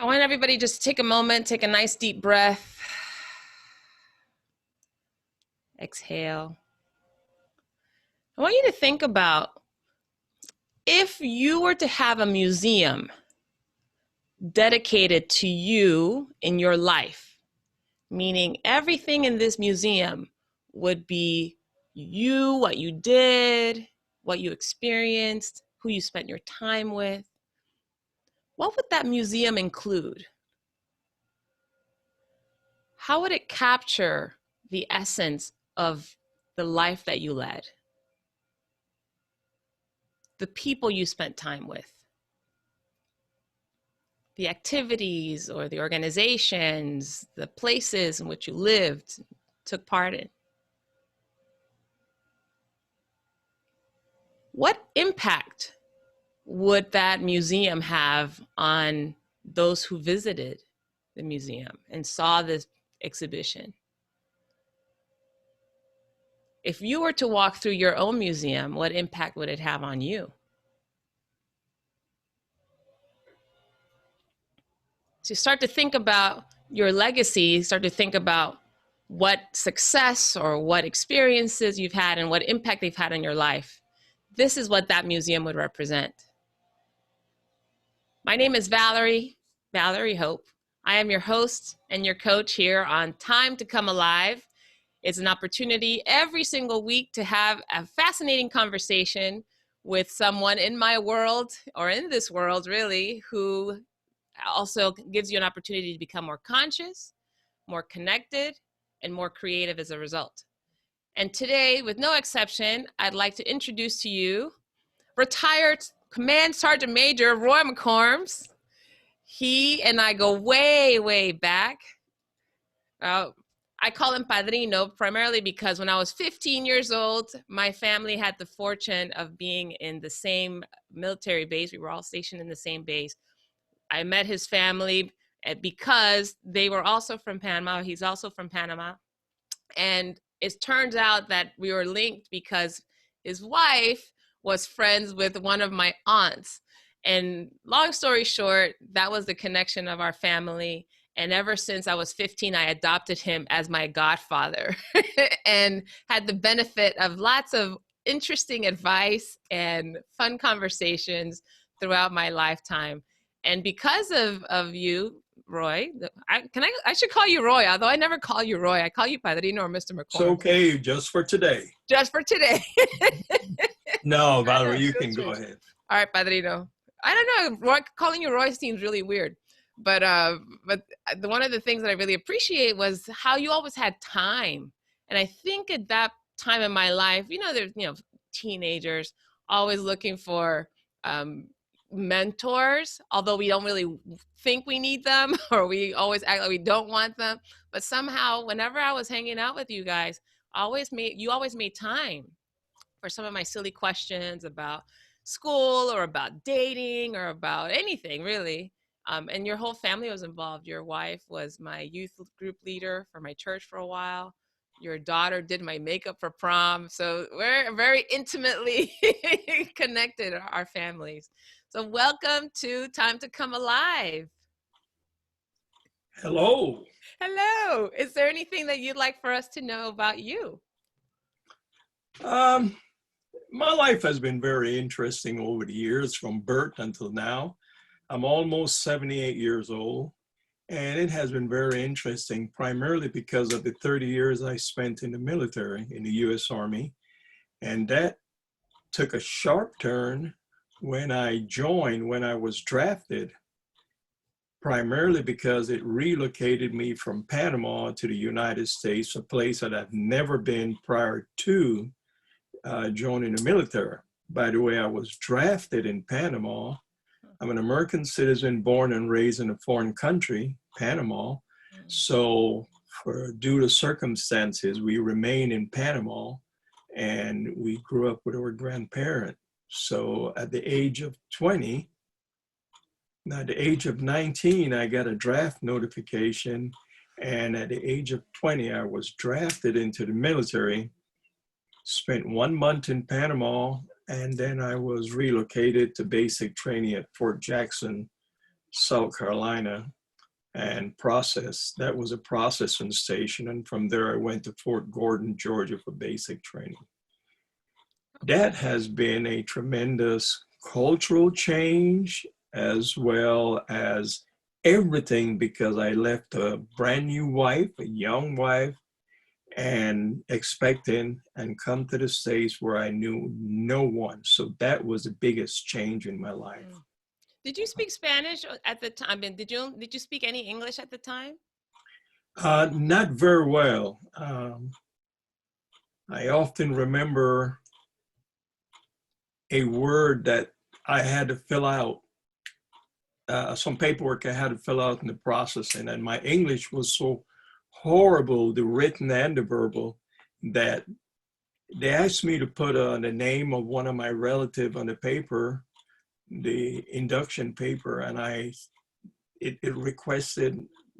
I want everybody just to take a moment, take a nice deep breath. Exhale. I want you to think about if you were to have a museum dedicated to you in your life, meaning everything in this museum would be you, what you did, what you experienced, who you spent your time with. What would that museum include? How would it capture the essence of the life that you led? The people you spent time with? The activities or the organizations, the places in which you lived, took part in? What impact would that museum have on those who visited the museum and saw this exhibition? If you were to walk through your own museum, what impact would it have on you? So you start to think about your legacy, start to think about what success or what experiences you've had and what impact they've had on your life. This is what that museum would represent. My name is Valerie Hope. I am your host and your coach here on Time to Come Alive. It's an opportunity every single week to have a fascinating conversation with someone in my world, or in this world really, who also gives you an opportunity to become more conscious, more connected, and more creative as a result. And today, with no exception, I'd like to introduce to you retired Command Sergeant Major Roy McCormes. He and I go way, way back. I call him Padrino primarily because when I was 15 years old, my family had the fortune of being in the same military base. We were all stationed in the same base. I met his family because they were also from Panama. He's also from Panama. And it turns out that we were linked because his wife was friends with one of my aunts. And long story short, that was the connection of our family. And ever since I was 15, I adopted him as my godfather and had the benefit of lots of interesting advice and fun conversations throughout my lifetime. And because of you, Roy, I should call you Roy, although I never call you Roy. I call you Padrino or Mr. McCormes. It's okay, just for today. Just for today. No, Valerie, you can go ahead. All right, Padrino. I don't know, Roy, calling you Roy seems really weird. But one of the things that I really appreciate was how you always had time. And I think at that time in my life, there's, teenagers always looking for mentors, although we don't really think we need them, or we always act like we don't want them. But somehow, whenever I was hanging out with you guys, you always made time for some of my silly questions about school or about dating or about anything really. And your whole family was involved. Your wife was my youth group leader for my church for a while. Your daughter did my makeup for prom. So we're very intimately connected, our families. So welcome to Time to Come Alive. Hello. Hello. Is there anything that you'd like for us to know about you? My life has been very interesting over the years, from birth until now. I'm almost 78 years old, and it has been very interesting, primarily because of the 30 years I spent in the military, in the U.S. Army. And that took a sharp turn when I was drafted, primarily because it relocated me from Panama to the United States, a place that I've never been prior to joining the military. By the way, I was drafted in Panama. I'm an American citizen born and raised in a foreign country, Panama. So due to circumstances, we remained in Panama, and we grew up with our grandparent. So at the age of 20, now at the age of 19, I got a draft notification. And at the age of 20, I was drafted into the military, spent 1 month in Panama, and then I was relocated to basic training at Fort Jackson, South Carolina, and processed. That was a processing station. And from there, I went to Fort Gordon, Georgia for basic training. That has been a tremendous cultural change as well as everything, because I left a brand new wife, a young wife, and expecting and come to the States where I knew no one. So that was the biggest change in my life. Did you speak Spanish at the time? I mean, did you speak any English at the time? Not very well. I often remember a word that I had to fill out, some paperwork I had to fill out in the processing, and my English was so horrible, the written and the verbal, that they asked me to put the name of one of my relatives on the paper, the induction paper, and it requested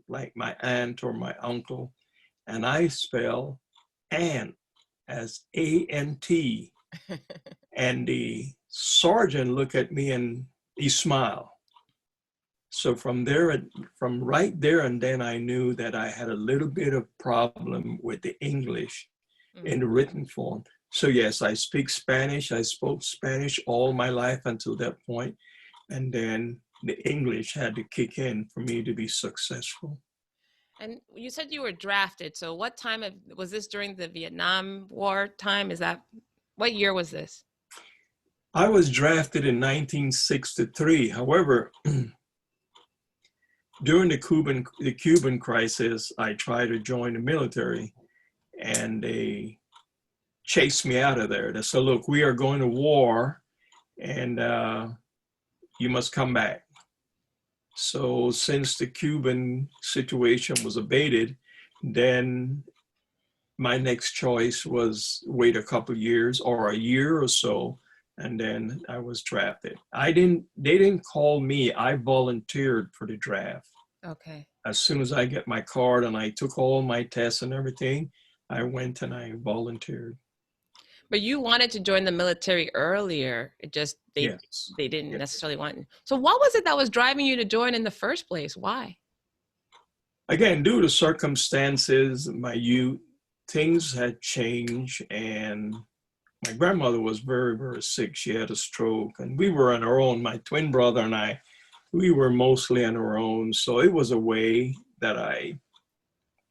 like my aunt or my uncle, and I spell aunt as A-N-T. And the sergeant looked at me and he smiled. So from right there and then, I knew that I had a little bit of problem with the English in the written form. So yes, I speak Spanish. I spoke Spanish all my life until that point. And then the English had to kick in for me to be successful. And you said you were drafted. So what time was this during the Vietnam War time? What year was this? I was drafted in 1963. However, during the Cuban crisis, I tried to join the military, and they chased me out of there. They said, look, we are going to war, and you must come back. So since the Cuban situation was abated, then my next choice was wait a couple of years or a year or so, and then I was drafted. They didn't call me. I volunteered for the draft. Okay. As soon as I get my card and I took all my tests and everything, I went and I volunteered. But you wanted to join the military earlier. It just, they didn't necessarily want. So what was it that was driving you to join in the first place? Why? Again, due to circumstances, my youth, things had changed, and my grandmother was very, very sick. She had a stroke, and we were on our own. My twin brother and I, we were mostly on our own. So it was a way that I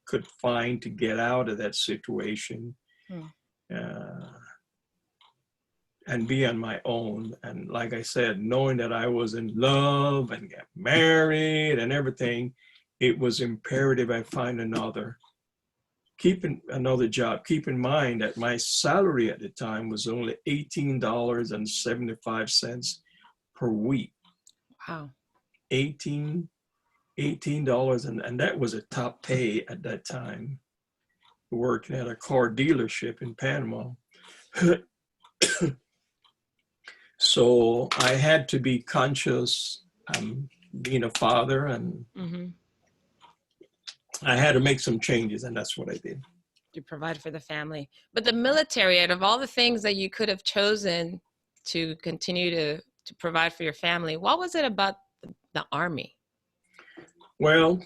could find to get out of that situation and be on my own. And like I said, knowing that I was in love and get married and everything, it was imperative I find another job. Keep in mind that my salary at the time was only $18.75 per week. Wow. $18, and that was a top pay at that time, working at a car dealership in Panama. So I had to be conscious, being a father, and I had to make some changes, and that's what I did. You provide for the family. But the military, out of all the things that you could have chosen to continue to provide for your family, what was it about the Army? Well,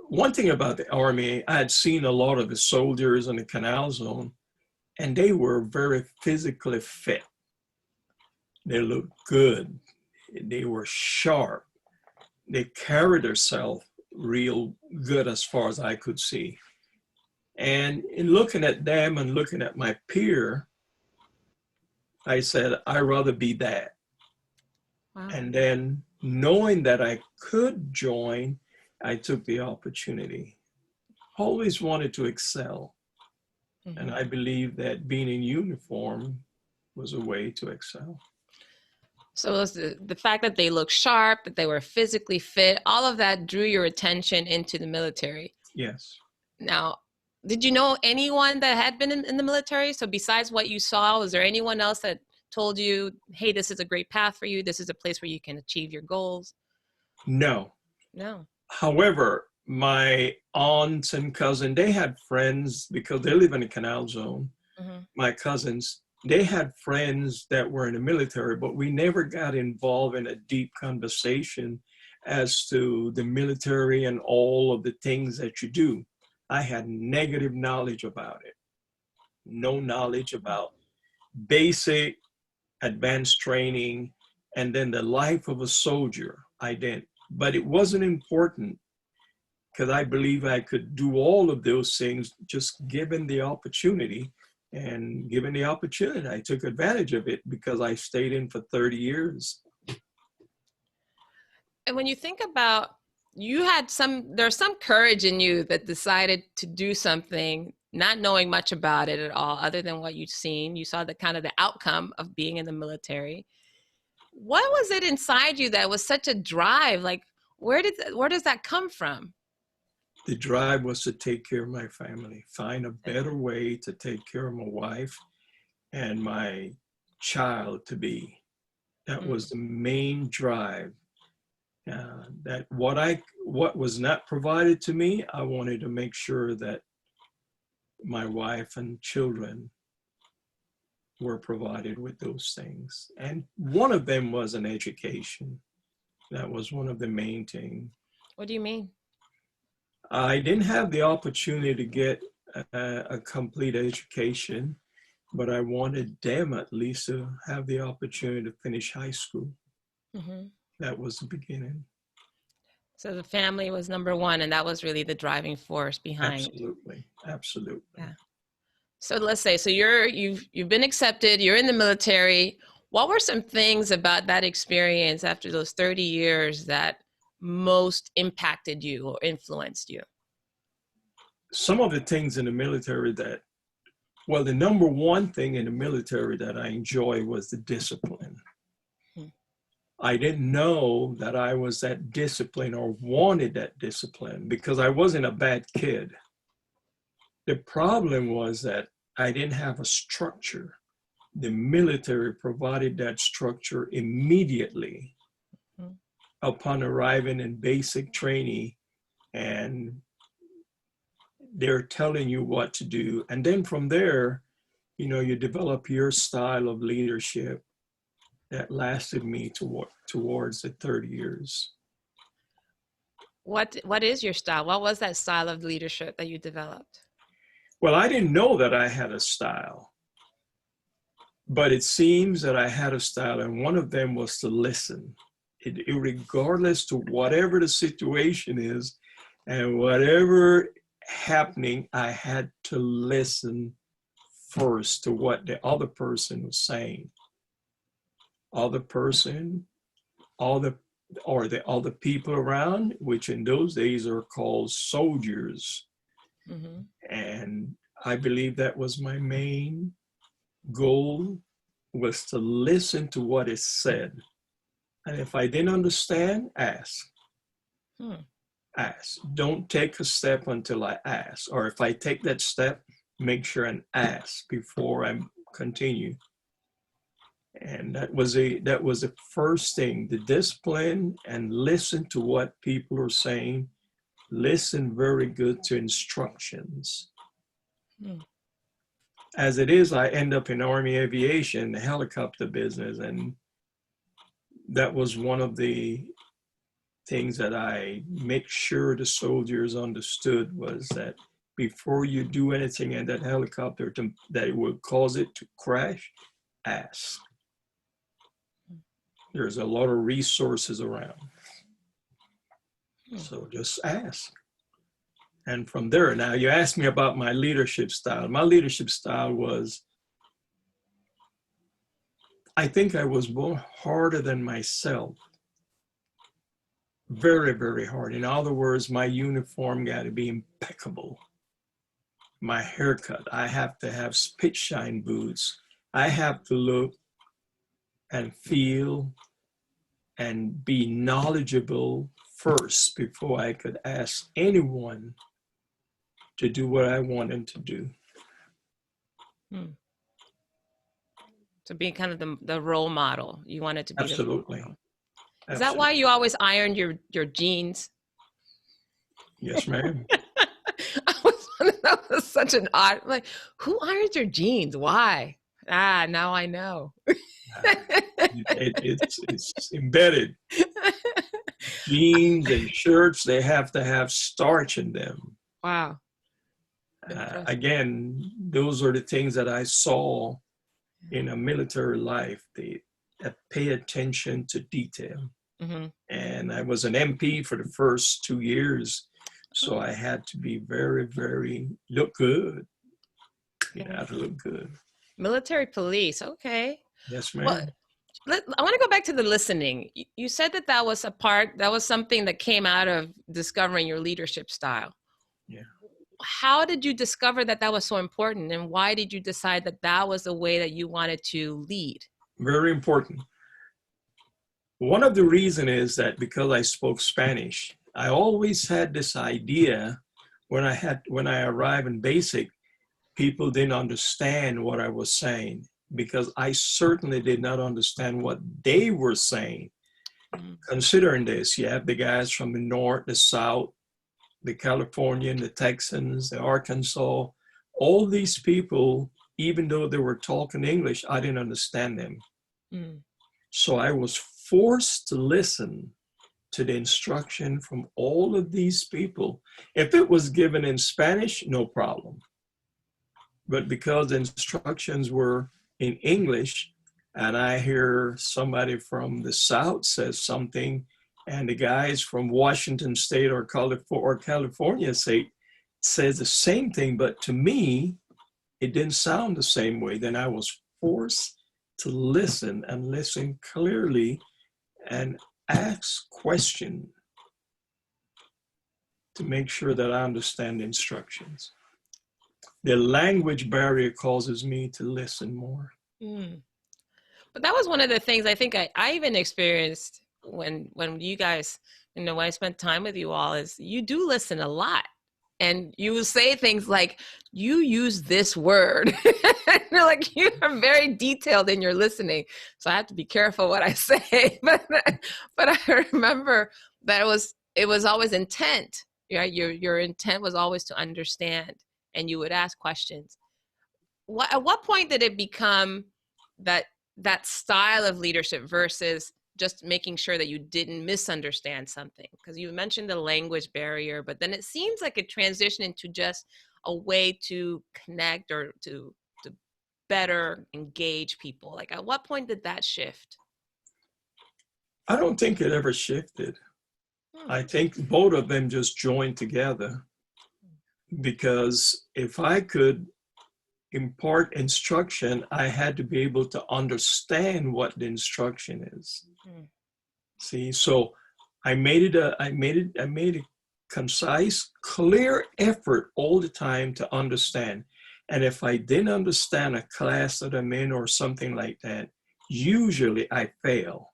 one thing about the Army, I had seen a lot of the soldiers in the Canal Zone, and they were very physically fit. They looked good. They were sharp. They carried themselves real good as far as I could see. And in looking at them and looking at my peer, I said, I'd rather be that. Wow. And then knowing that I could join, I took the opportunity. Always wanted to excel. And I believe that being in uniform was a way to excel. So it was the fact that they looked sharp, that they were physically fit, all of that drew your attention into the military. Yes. Now, did you know anyone that had been in the military? So besides what you saw, was there anyone else that told you, hey, this is a great path for you, this is a place where you can achieve your goals? No. No. However, my aunts and cousin, they had friends because they live in the Canal Zone. My cousins, they had friends that were in the military, but we never got involved in a deep conversation as to the military and all of the things that you do. I had negative knowledge about it, no knowledge about basic, advanced training, and then the life of a soldier. I didn't, but it wasn't important because I believe I could do all of those things just given the opportunity. And given the opportunity, I took advantage of it because I stayed in for 30 years. And when you think about, there's some courage in you that decided to do something, not knowing much about it at all, other than what you'd seen. You saw the kind of the outcome of being in the military. What was it inside you that was such a drive? Like, where does that come from? The drive was to take care of my family, find a better way to take care of my wife and my child to be. That was the main drive. That what was not provided to me, I wanted to make sure that my wife and children were provided with those things. And one of them was an education. That was one of the main things. What do you mean? I didn't have the opportunity to get a complete education, but I wanted them at least to have the opportunity to finish high school. Mm-hmm. That was the beginning. So the family was number one, and that was really the driving force behind. Absolutely. Yeah. So let's say, so you've been accepted, you're in the military. What were some things about that experience after those 30 years that most impacted you or influenced you? Some of the things in the military the number one thing in the military that I enjoy was the discipline. I didn't know that I was that disciplined or wanted that discipline because I wasn't a bad kid. The problem was that I didn't have a structure. The military provided that structure immediately upon arriving in basic training, and they're telling you what to do. And then from there, you develop your style of leadership that lasted me towards the 30 years. What is your style? What was that style of leadership that you developed? Well, I didn't know that I had a style, but it seems that I had a style, and one of them was to listen. Regardless to whatever the situation is and whatever happening, I had to listen first to what the other person was saying. The other people around, which in those days are called soldiers. Mm-hmm. And I believe that was my main goal, was to listen to what is said. And if I didn't understand, ask. Ask. Don't take a step until I ask. Or if I take that step, make sure and ask before I continue. And that was the first thing, the discipline, and listen to what people are saying. Listen very good to instructions. As it is, I end up in Army aviation, the helicopter business, and that was one of the things that I make sure the soldiers understood, was that before you do anything in that helicopter that would cause it to crash, ask. There's a lot of resources around. So just ask. And from there, now you asked me about my leadership style. My leadership style was, I think I was more harder than myself. Very, very hard. In other words, my uniform got to be impeccable. My haircut, I have to have spit shine boots. I have to look and feel and be knowledgeable first before I could ask anyone to do what I want them to do. So being kind of the role model, you wanted to be. Absolutely. Is that why you always ironed your jeans? Yes, ma'am. That was such an odd, like, who irons your jeans? Why? Now I know. Uh, it's embedded. Jeans and shirts, they have to have starch in them. Wow. Impressive. Again, those are the things that I saw in a military life. They pay attention to detail. Mm-hmm. And I was an MP for the first 2 years, so I had to be very, very look good. You know, I have to look good. Military police. Okay. Yes, Well, ma'am. I want to go back to the listening. You said that was something that came out of discovering your leadership style. Yeah. How did you discover that was so important, and why did you decide that was the way that you wanted to lead? Very important. One of the reasons is that because I spoke Spanish, I always had this idea when I arrived in basic, people didn't understand what I was saying because I certainly did not understand what they were saying. Considering this, you have the guys from the north, the south, the Californian, the Texans, the Arkansas, all these people, even though they were talking English, I didn't understand them. So I was forced to listen to the instruction from all of these people. If it was given in Spanish, no problem. But because the instructions were in English, and I hear somebody from the South says something, and the guys from Washington State or California State says the same thing, but to me, it didn't sound the same way. Then I was forced to listen and listen clearly and ask questions to make sure that I understand the instructions. The language barrier causes me to listen more. But that was one of the things I think I even experienced when you guys, when I spent time with you all, is you do listen a lot. And you will say things like, you use this word. You're like, you are very detailed in your listening. So I have to be careful what I say. But I remember that it was always intent, right? Your intent was always to understand, and you would ask questions. At what point did it become that style of leadership versus just making sure that you didn't misunderstand something? Because you mentioned the language barrier, but then it seems like it transitioned into just a way to connect or to better engage people. Like, at what point did that shift? I don't think it ever shifted. I think both of them just joined together, because if I could impart instruction, I had to be able to understand what the instruction is. See, so I made a concise, clear effort all the time to understand. And if I didn't understand a class that I'm in or something like that, usually I fail.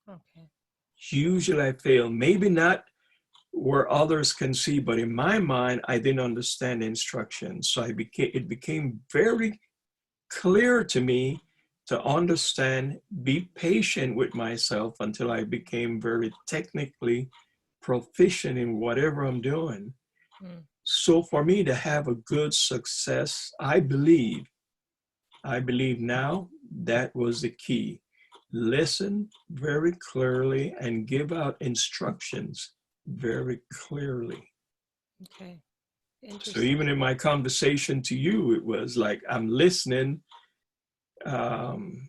Okay. Usually I fail. Maybe not where others can see, but in my mind, I didn't understand the instructions. So it became very clear to me to understand, be patient with myself until I became very technically proficient in whatever I'm doing. So for me to have a good success, I believe now that was the key. Listen very clearly and give out instructions very clearly. Okay. So even in my conversation to you, it was like I'm listening to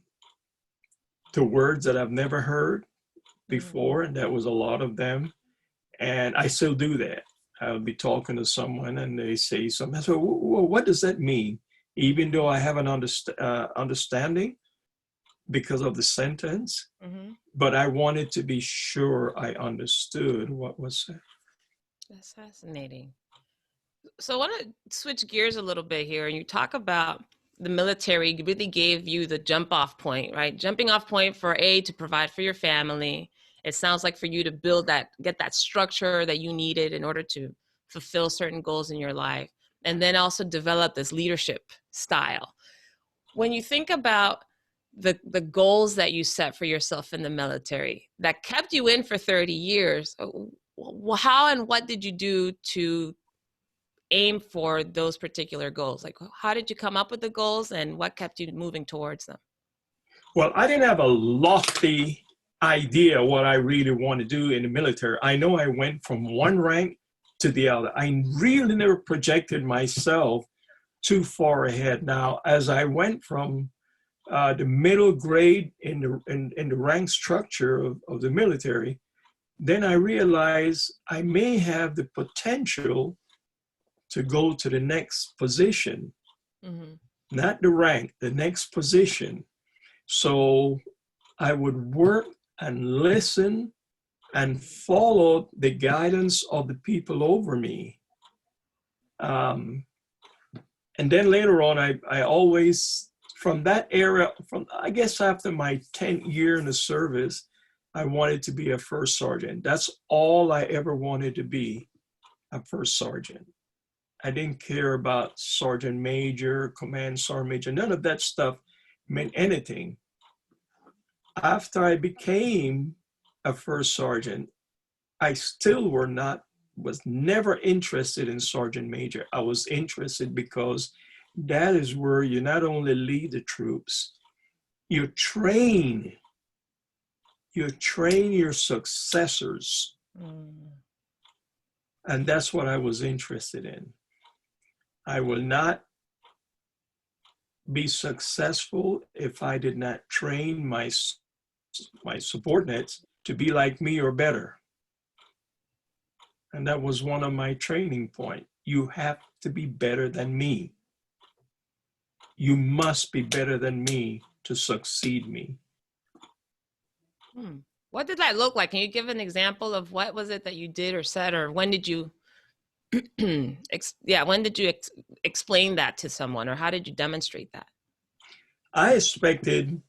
words that I've never heard before, and that was a lot of them. And I still do that. I'll be talking to someone and they say something. I say, well, what does that mean? Even though I have an understanding because of the sentence, but I wanted to be sure I understood what was said. That's fascinating. So I want to switch gears a little bit here. You talk about the military really gave you the jump off point, right? Jumping off point for to provide for your family. It sounds like for you to get that structure that you needed in order to fulfill certain goals in your life, and then also develop this leadership style. When you think about the goals that you set for yourself in the military that kept you in for 30 years, how and what did you do to aim for those particular goals? Like, how did you come up with the goals and what kept you moving towards them? Well, I didn't have a lofty idea what I really want to do in the military. I know I went from one rank to the other. I really never projected myself too far ahead. Now, as I went from the middle grade in the rank structure of the military, then I realized I may have the potential to go to the next position, not the rank, the next position. So I would work and listen and follow the guidance of the people over me. And then later on, I always, from that era, from I guess after my 10th year in the service, I wanted to be a first sergeant. That's all I ever wanted to be, a first sergeant. I didn't care about sergeant major, command sergeant major, none of that stuff meant anything. After I became a first sergeant, I still was never interested in sergeant major. I was interested because that is where you not only lead the troops, you train your successors. And that's what I was interested in. I will not be successful if I did not train my subordinates to be like me or better. And that was one of my training points. You have to be better than me. You must be better than me to succeed me. What did that look like? Can you give an example of what was it that you did or said, or when did you explain that to someone, or how did you demonstrate that? I expected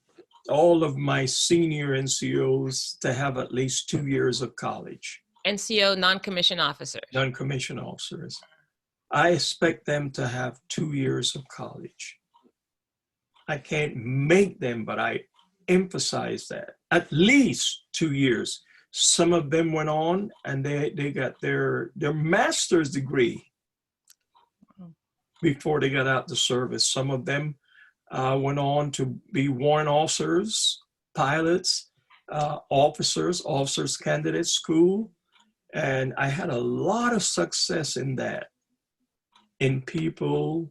all of my senior NCOs to have at least 2 years of college. NCO, non-commissioned officers. Non-commissioned officers. I expect them to have 2 years of college. I can't make them, but I emphasize that. At least 2 years. Some of them went on and they got their master's degree before they got out the service. Some of them went on to be warrant officers, pilots, officers candidate school. And I had a lot of success in that, in people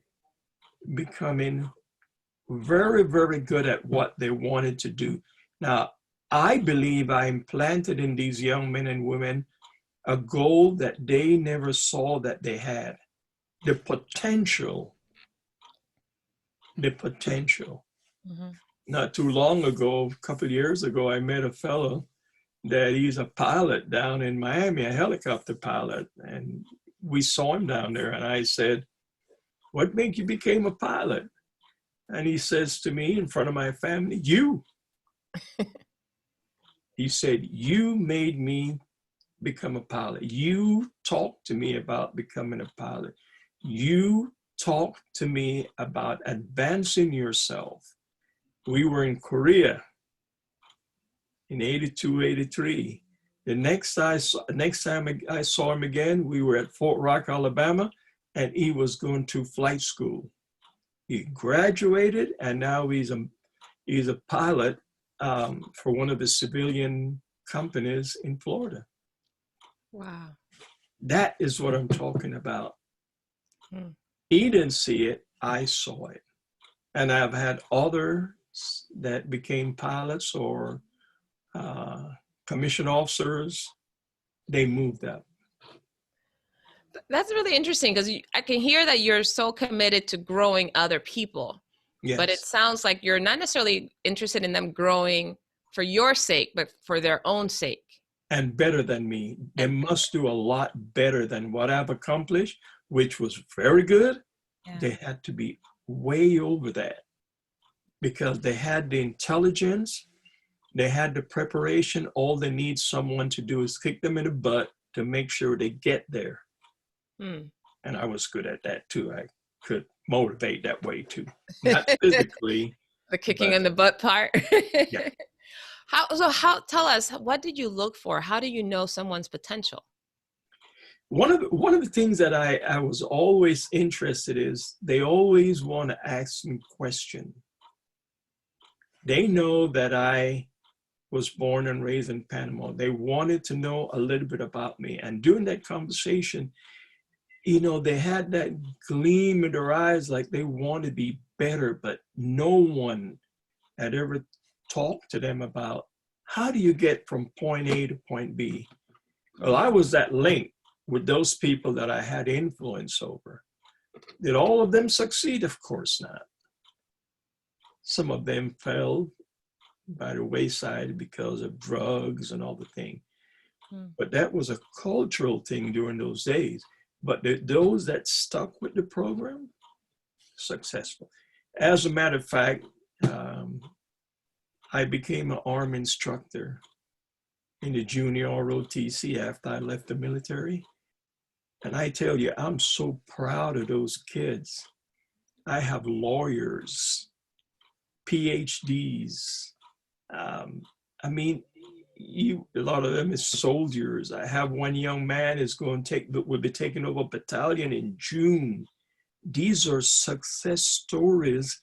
becoming very, very good at what they wanted to do. Now, I believe I implanted in these young men and women a goal that they never saw that they had. The potential. Not too long ago, a couple of years ago, I met a fellow that he's a pilot down in Miami, a helicopter pilot. And we saw him down there and I said, "What made you become a pilot?" And he says to me in front of my family, "You." He said, "You made me become a pilot. You talked to me about becoming a pilot. You talked to me about advancing yourself." We were in Korea in 82, 83. The next time I saw him again, we were at Fort Rock, Alabama, and he was going to flight school. He graduated, and now he's a pilot for one of the civilian companies in Florida. Wow. That is what I'm talking about. He didn't see it, I saw it. And I've had others that became pilots or commissioned officers. They moved up. That's really interesting because I can hear that you're so committed to growing other people. Yes. But it sounds like you're not necessarily interested in them growing for your sake, but for their own sake. And better than me. They must do a lot better than what I've accomplished, which was very good. Yeah. They had to be way over that because they had the intelligence, they had the preparation. All they need someone to do is kick them in the butt to make sure they get there. And I was good at that too. I could motivate that way too. Not physically. The kicking in the butt part. Yeah. Tell us, what did you look for? How do you know someone's potential? one of the things that I was always interested is they always want to ask me question. They know that I was born and raised in Panama. They wanted to know a little bit about me. And during that conversation, you know, they had that gleam in their eyes like they want to be better, but no one had ever talked to them about how do you get from point A to point B? Well, I was that link with those people that I had influence over. Did all of them succeed? Of course not. Some of them fell by the wayside because of drugs and all the thing. But that was a cultural thing during those days. But those that stuck with the program, successful. As a matter of fact, I became an arm instructor in the junior ROTC after I left the military. And I tell you, I'm so proud of those kids. I have lawyers, PhDs. I mean, a lot of them is soldiers. I have one young man will be taking over a battalion in June. These are success stories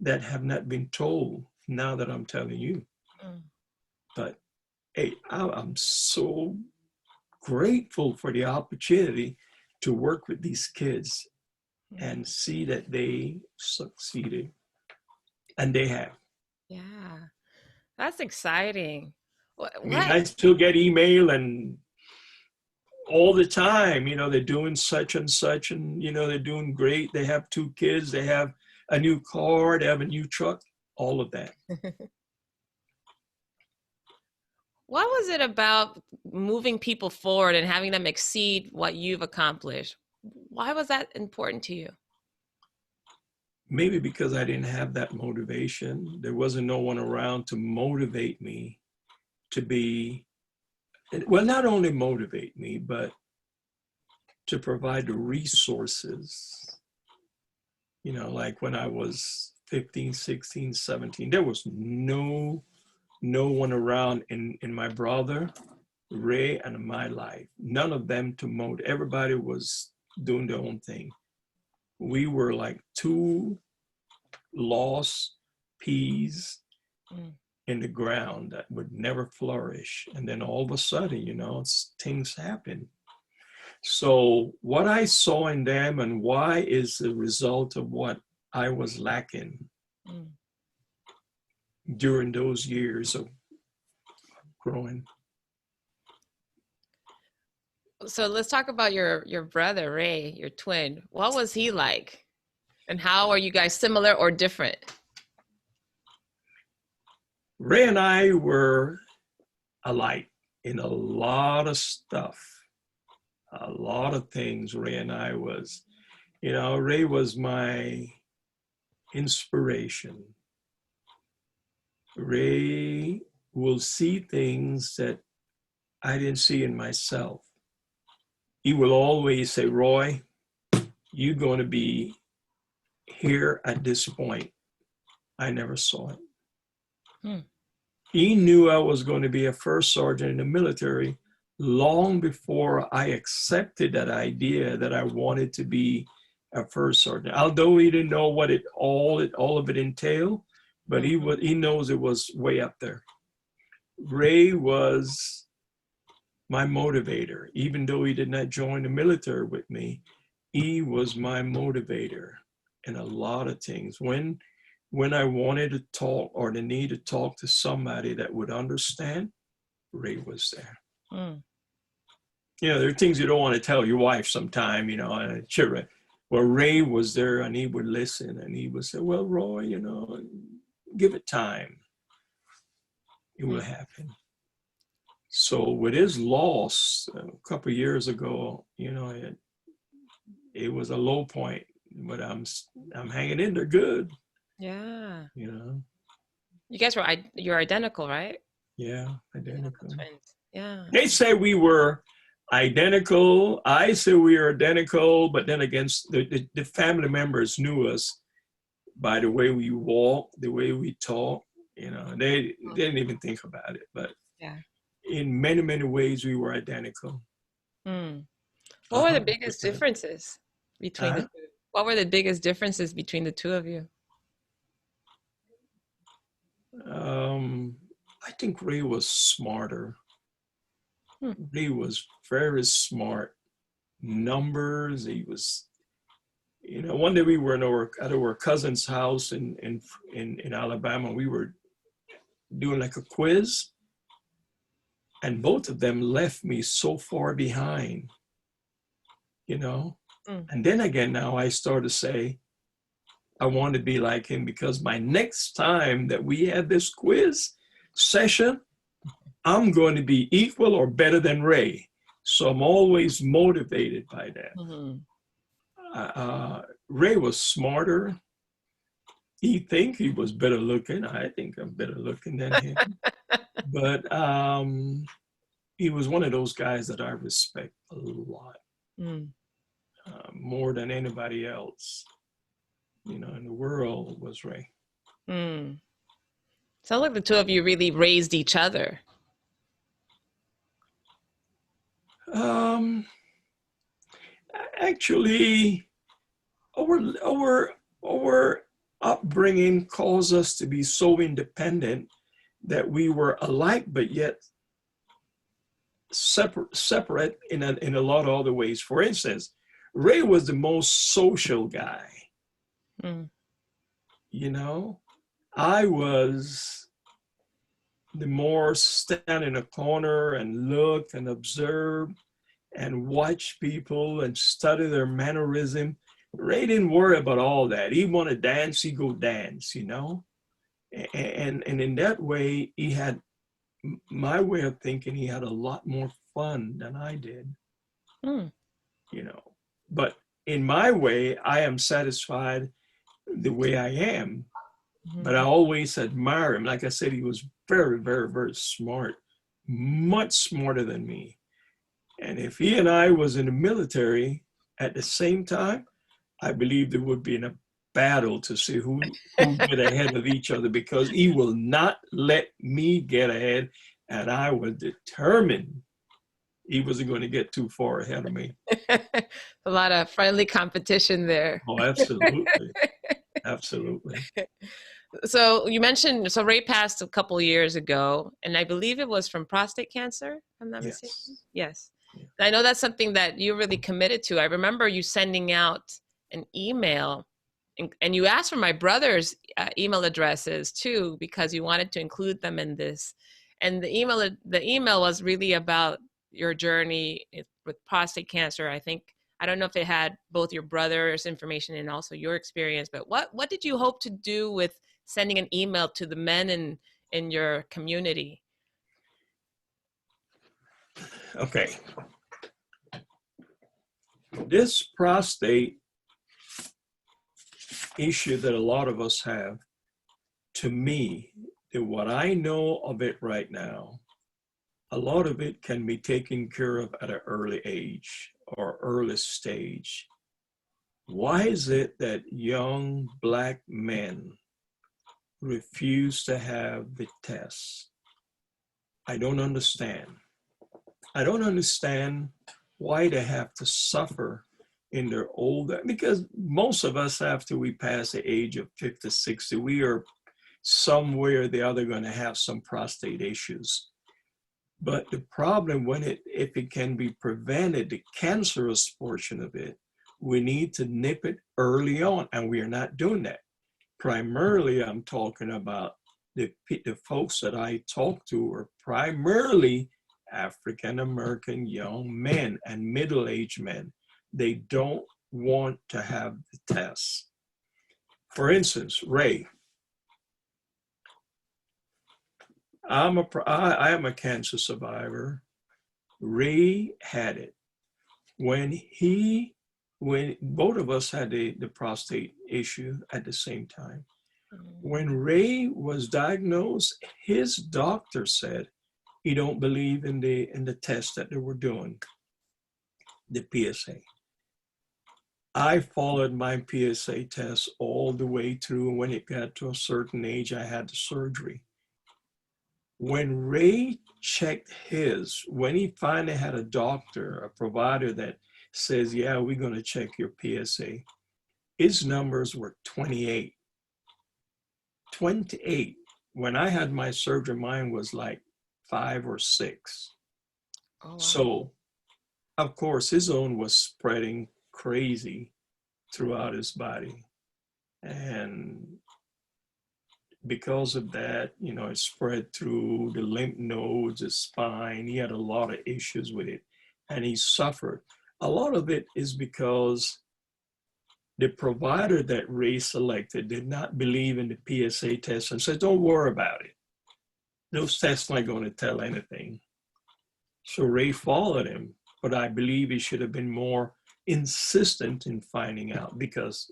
that have not been told now that I'm telling you. But hey, I'm so grateful for the opportunity to work with these kids and see that they succeeded. And they have. Yeah, that's exciting. I mean, I still get email and all the time, you know, they're doing such and such, and, you know, they're doing great. They have 2 kids, they have a new car, they have a new truck, all of that. What was it about moving people forward and having them exceed what you've accomplished? Why was that important to you? Maybe because I didn't have that motivation. There wasn't no one around to motivate me to be, well, not only motivate me, but to provide the resources. You know, like when I was 15, 16, 17, there was no one around in my brother, Ray, and my life. None of them to motivate. Everybody was doing their own thing. We were like 2 lost peas in the ground that would never flourish. And then all of a sudden, you know, things happen. So what I saw in them and why is the result of what I was lacking during those years of growing. So let's talk about your brother, Ray, your twin. What was he like? And how are you guys similar or different? Ray and I were alike in a lot of stuff, a lot of things. Ray and I was, you know, Ray was my inspiration. Ray will see things that I didn't see in myself. He will always say, Roy, you're going to be here at this point. I never saw it. He knew I was going to be a first sergeant in the military long before I accepted that idea that I wanted to be a first sergeant. Although he didn't know what all of it entailed, but he knows it was way up there. Ray was my motivator. Even though he did not join the military with me, he was my motivator in a lot of things. When I wanted to talk or the need to talk to somebody that would understand, Ray was there. You know, there are things you don't want to tell your wife sometime, you know, and children. Well, Ray was there and he would listen and he would say, well, Roy, you know, give it time. It will happen. So with his loss a couple of years ago, you know, it was a low point, but I'm hanging in there good. Yeah. You know. You guys you're identical, right? Yeah, identical. Twins. Yeah. They say we were identical. I say we are identical, but then against the family members knew us by the way we walk, the way we talk. You know, they didn't even think about it, but yeah, in many ways we were identical. What were the biggest 100%. differences between the Huh? two? What were the biggest differences between the two of you? Um, I think Ray was smarter. Hmm. Ray was very smart. Numbers. He was, one day we were at our cousin's house in Alabama. We were doing like a quiz, and both of them left me so far behind, you know. Mm. And then again, now I start to say, I want to be like him because my next time that we have this quiz session, I'm going to be equal or better than Ray. So I'm always motivated by that. Mm-hmm. Ray was smarter. He think he was better looking. I think I'm better looking than him. But he was one of those guys that I respect a lot, Mm. more than anybody else, in the world was Ray. Mm. Sounds like the two of you really raised each other. Actually, our upbringing caused us to be so independent that we were alike, but yet separate in a lot of other ways. For instance, Ray was the most social guy. Mm. I was the more stand in a corner and look and observe and watch people and study their mannerism. Ray didn't worry about all that. He wanted to dance, he go dance, And in that way, he had, my way of thinking, he had a lot more fun than I did, Mm. But in my way, I am satisfied the way I am. Mm-hmm. But I always admire him. Like I said, he was very, very, very smart, much smarter than me. And if he and I was in the military at the same time, I believe there would be a battle to see who get ahead of each other, because he will not let me get ahead. And I was determined he wasn't going to get too far ahead of me. A lot of friendly competition there. Oh, absolutely. Absolutely. So you mentioned, so Ray passed a couple years ago, and I believe it was from prostate cancer, if I'm not mistaken. Yes. Yeah. I know that's something that you're really committed to. I remember you sending out an email, and you asked for my brother's email addresses too, because you wanted to include them in this. And the email was really about your journey with prostate cancer. I don't know if it had both your brother's information and also your experience, but what did you hope to do with sending an email to the men in your community? Okay. This prostate issue that a lot of us have, to me, what I know of it right now, a lot of it can be taken care of at an early age or early stage. Why is it that young Black men refuse to have the tests? I don't understand. I don't understand why they have to suffer in their older, because most of us, after we pass the age of 50, 60, we are somewhere or the other going to have some prostate issues. But the problem, if it can be prevented, the cancerous portion of it, we need to nip it early on, and we are not doing that. Primarily, I'm talking about the folks that I talk to are primarily African-American young men and middle-aged men. They don't want to have the tests. For instance, Ray, I am a cancer survivor. Ray had it. When both of us had the prostate issue at the same time. When Ray was diagnosed, his doctor said he don't believe in the test that they were doing, the PSA. I followed my PSA test all the way through. When it got to a certain age, I had the surgery. When Ray checked when he finally had a doctor, a provider that says, yeah, we're going to check your PSA. His numbers were 28. 28. When I had my surgery, mine was like 5 or 6. Oh, wow. So, of course, his own was spreading crazy throughout his body. And because of that, you know, it spread through the lymph nodes, his spine. He had a lot of issues with it, and he suffered. A lot of it is because the provider that Ray selected did not believe in the PSA test and said, don't worry about it. Those tests aren't going to tell anything. So Ray followed him, but I believe he should have been more insistent in finding out, because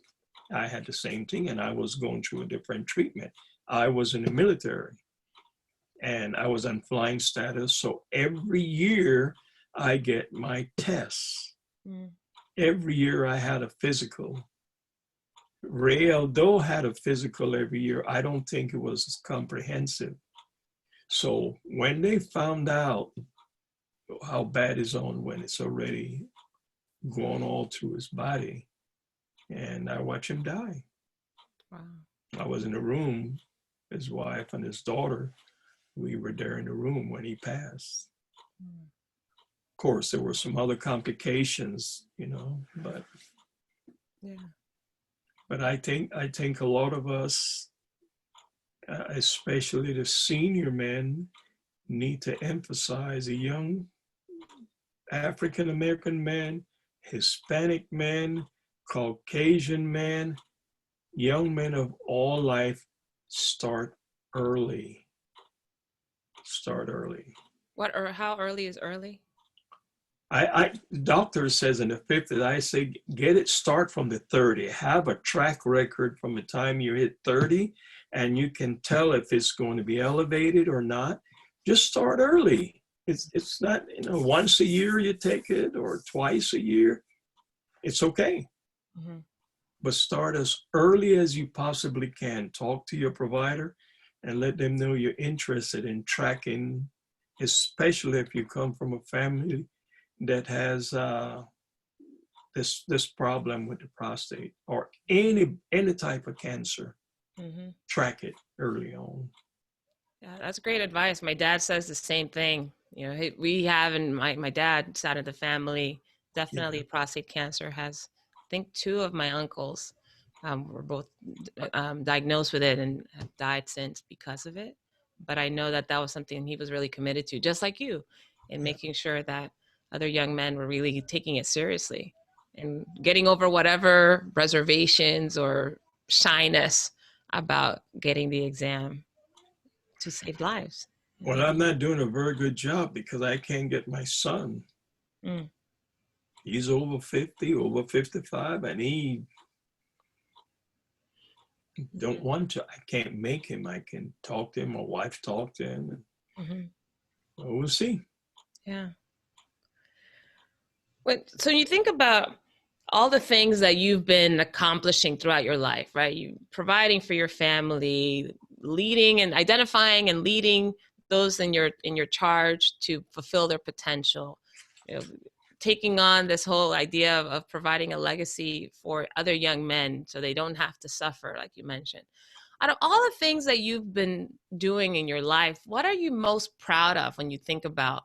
I had the same thing and I was going through a different treatment. I was in the military and I was on flying status. So every year I get my tests. Every year I had a physical. Ray, although had a physical every year, I don't think it was as comprehensive. So when they found out how bad his own went, it's already gone all through his body, and I watched him die. Wow. I was in the room, his wife and his daughter, we were there in the room when he passed. Of course, there were some other complications, you know, but Yeah. But I think a lot of us, especially the senior men, need to emphasize a young African American man, Hispanic man, Caucasian man, young men of all life, start early. Start early. What, or how early is early? Doctor says in the 50s, I say, start from the 30. Have a track record from the time you hit 30, and you can tell if it's going to be elevated or not. Just start early. It's not, you know, once a year you take it or twice a year. It's okay. Mm-hmm. But start as early as you possibly can. Talk to your provider and let them know you're interested in tracking, especially if you come from a family that has this problem with the prostate or any type of cancer. Mm-hmm. Track it early on. Yeah, that's great advice. My dad says the same thing. You know, we have, and my dad's side of the family, definitely prostate cancer. Has, I think, 2 of my uncles were both diagnosed with it and have died since because of it. But I know that was something he was really committed to, just like you, in making sure that other young men were really taking it seriously and getting over whatever reservations or shyness about getting the exam to save lives. Well, I'm not doing a very good job because I can't get my son. He's over 50, over 55, and he don't want to. I can't make him. I can talk to him. My wife talked to him. Well, we'll see. Yeah. So you think about all the things that you've been accomplishing throughout your life, right? You providing for your family, leading and identifying and leading those in your charge to fulfill their potential, you know, taking on this whole idea of providing a legacy for other young men so they don't have to suffer, like you mentioned. Out of all the things that you've been doing in your life, what are you most proud of when you think about,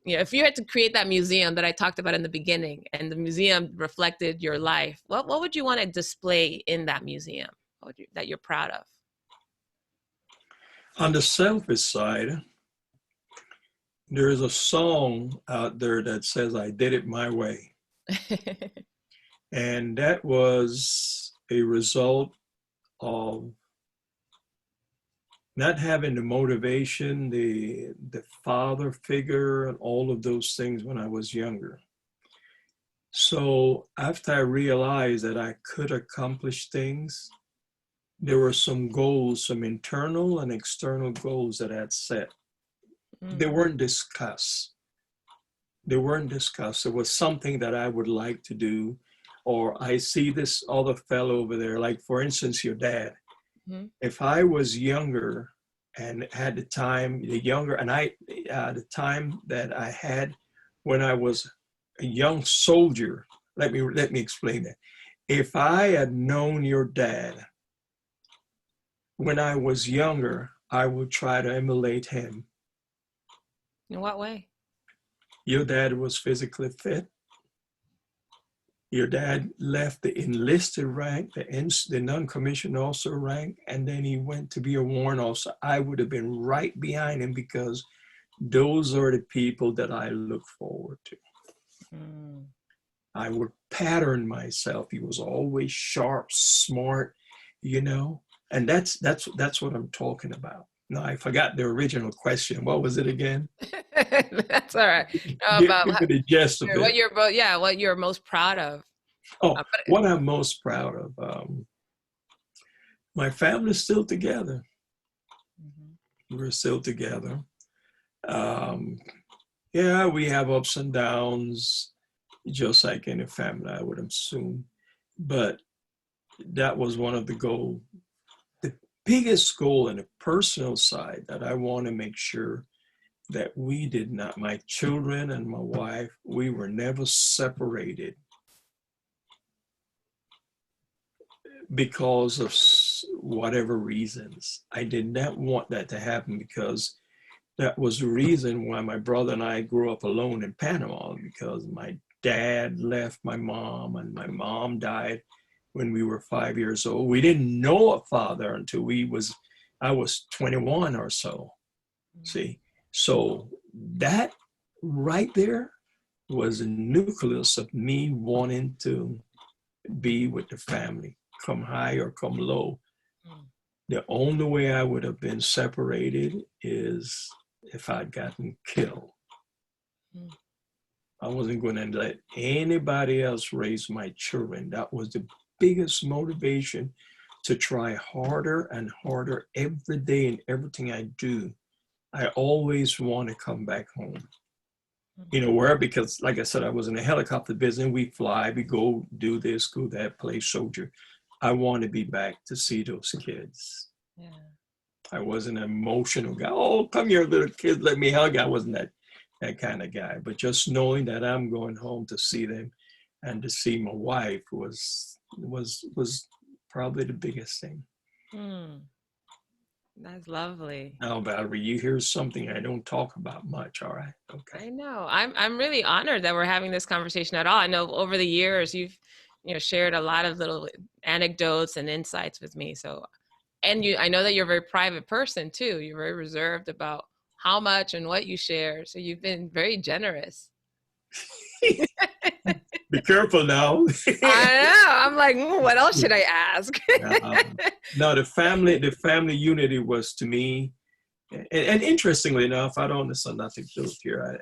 you know, if you had to create that museum that I talked about in the beginning and the museum reflected your life, what would you want to display in that museum that you're proud of? On the selfish side, there's a song out there that says, I did it my way. And that was a result of not having the motivation, the father figure, and all of those things when I was younger. So after I realized that I could accomplish things, there were some goals, some internal and external goals that I had set. They weren't discussed. It was something that I would like to do, or I see this other fellow over there, like for instance, your dad. If I was younger and had the time that I had when I was a young soldier, let me explain that. If I had known your dad when I was younger, I would try to emulate him. In what way? Your dad was physically fit. Your dad left the enlisted rank, the non-commissioned officer rank, and then he went to be a warrant officer. I would have been right behind him because those are the people that I look forward to. Mm. I would pattern myself. He was always sharp, smart, you know, and that's what I'm talking about. No, I forgot the original question. What was it again? That's all right. Give me the gist of it. What you're most proud of. What I'm most proud of. My family's still together. Mm-hmm. We're still together. Yeah, we have ups and downs, just like any family, I would assume. But that was one of the goals. The biggest goal in the personal side that I want to make sure that we did not, my children and my wife, we were never separated because of whatever reasons. I did not want that to happen because that was the reason why my brother and I grew up alone in Panama, because my dad left my mom and my mom died when we were 5 years old. We didn't know a father until I was 21 or so. See, so that right there was a nucleus of me wanting to be with the family, come high or come low. The only way I would have been separated is if I'd gotten killed. I wasn't going to let anybody else raise my children. That was the biggest motivation to try harder and harder every day in everything I do. I always want to come back home. You know where? Because like I said, I was in a helicopter business. We fly, we go do this, go that, play soldier. I want to be back to see those kids. Yeah. I wasn't an emotional guy. Oh, come here, little kid, let me hug. I wasn't that kind of guy. But just knowing that I'm going home to see them and to see my wife was probably the biggest thing. That's lovely. Now, Valerie, you hear something I don't talk about much. All right. Okay. I know. I'm really honored that we're having this conversation at all. I know over the years you've shared a lot of little anecdotes and insights with me. So, and I know that you're a very private person too. You're very reserved about how much and what you share. So you've been very generous. Be careful now. I know. I'm like, what else should I ask? No, the family unity was to me, and interestingly enough, I don't understand nothing to do here.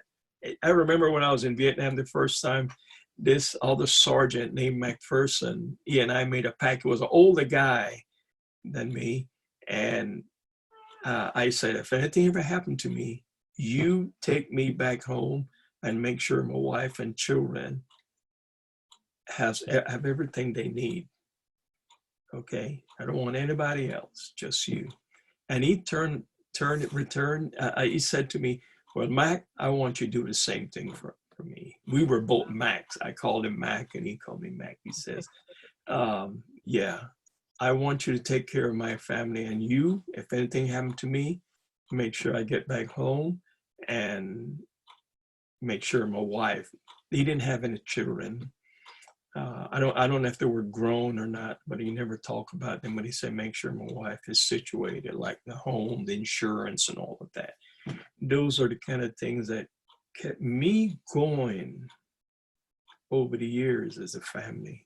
I remember when I was in Vietnam the first time, this other sergeant named McPherson, he and I made a pact. He was an older guy than me, and I said, if anything ever happened to me, you take me back home and make sure my wife and children have everything they need. Okay, I don't want anybody else, just you. And he returned. He said to me, well, Mac, I want you to do the same thing for me. We were both Macs. I called him Mac and he called me Mac. He says, yeah, I want you to take care of my family, and you, if anything happened to me, make sure I get back home and make sure my wife, he didn't have any children. I don't know if they were grown or not, but he never talked about them. But he said, make sure my wife is situated, like the home, the insurance, and all of that. Those are the kind of things that kept me going over the years as a family.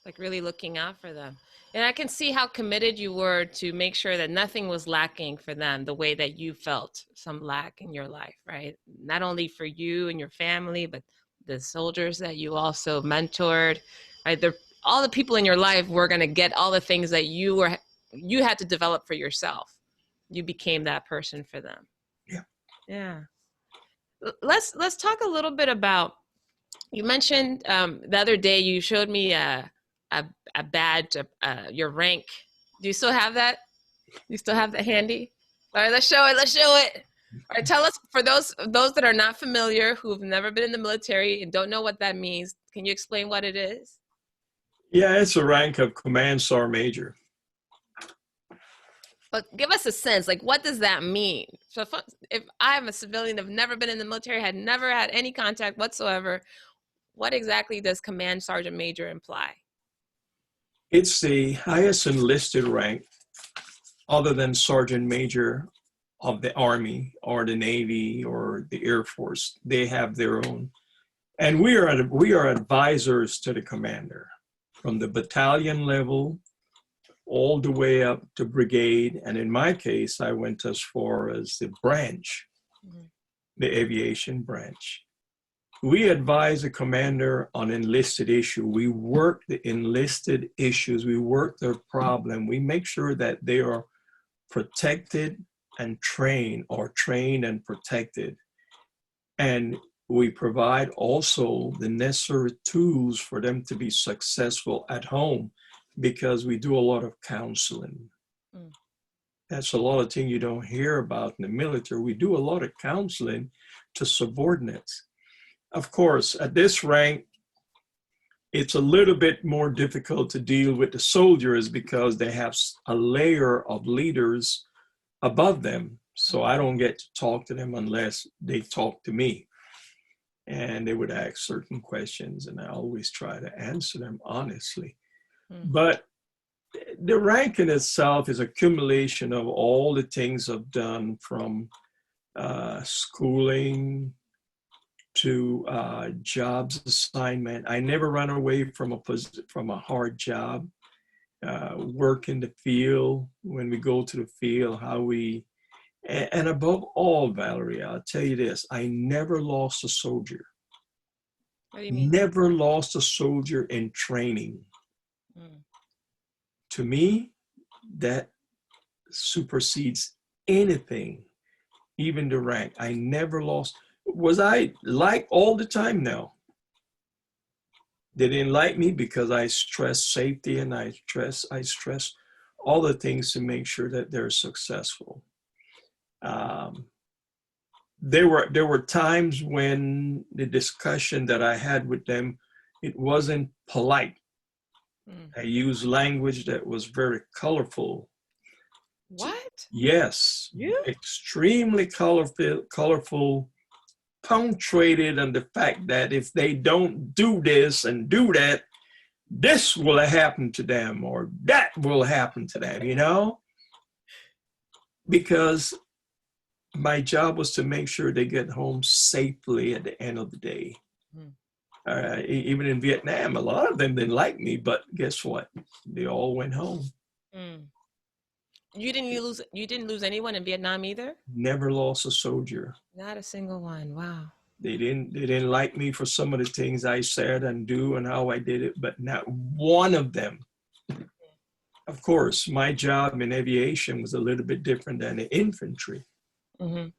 Like really looking out for them. And I can see how committed you were to make sure that nothing was lacking for them the way that you felt some lack in your life, right? Not only for you and your family, but the soldiers that you also mentored, right? All the people in your life were going to get all the things that you had to develop for yourself. You became that person for them. Yeah. Yeah. Let's talk a little bit about, you mentioned the other day you showed me a badge, your rank. Do you still have that? You still have that handy? All right, let's show it. All right, tell us, for those that are not familiar, who've never been in the military and don't know what that means, can you explain what it is? Yeah, it's a rank of Command Sergeant Major. But give us a sense, like, what does that mean? So if I'm a civilian, have never been in the military, had never had any contact whatsoever, what exactly does Command Sergeant Major imply? It's the highest enlisted rank other than Sergeant Major of the Army or the Navy or the Air Force. They have their own. And we are advisors to the commander from the battalion level all the way up to brigade. And in my case, I went as far as the branch, the aviation branch. We advise the commander on enlisted issue. We work the enlisted issues. We work their problem. We make sure that they are protected and trained, or trained and protected. And we provide also the necessary tools for them to be successful at home, because we do a lot of counseling. That's a lot of things you don't hear about in the military. We do a lot of counseling to subordinates. Of course, at this rank, it's a little bit more difficult to deal with the soldiers because they have a layer of leaders above them. So I don't get to talk to them unless they talk to me. And they would ask certain questions, and I always try to answer them honestly. But the rank in itself is accumulation of all the things I've done, from schooling to jobs assignment. I never ran away from a hard job. Work in the field, when we go to the field, and above all, Valerie, I'll tell you this, I never lost a soldier. What do you mean? Never lost a soldier in training. To me, that supersedes anything, even the rank. I never lost. Was I liked all the time? No. They didn't like me because I stress safety, and I stress all the things to make sure that they're successful. There were times when the discussion that I had with them, it wasn't polite. I used language that was very colorful. What? Yes, extremely colorful, punctuated on the fact that if they don't do this and do that, this will happen to them, or that will happen to them, because my job was to make sure they get home safely at the end of the day. Even in Vietnam, a lot of them didn't like me, but guess what? They all went home. You didn't lose anyone in Vietnam either? Never lost a soldier. Not a single one. Wow. They didn't like me for some of the things I said and do and how I did it, but not one of them. Of course, my job in aviation was a little bit different than the infantry. It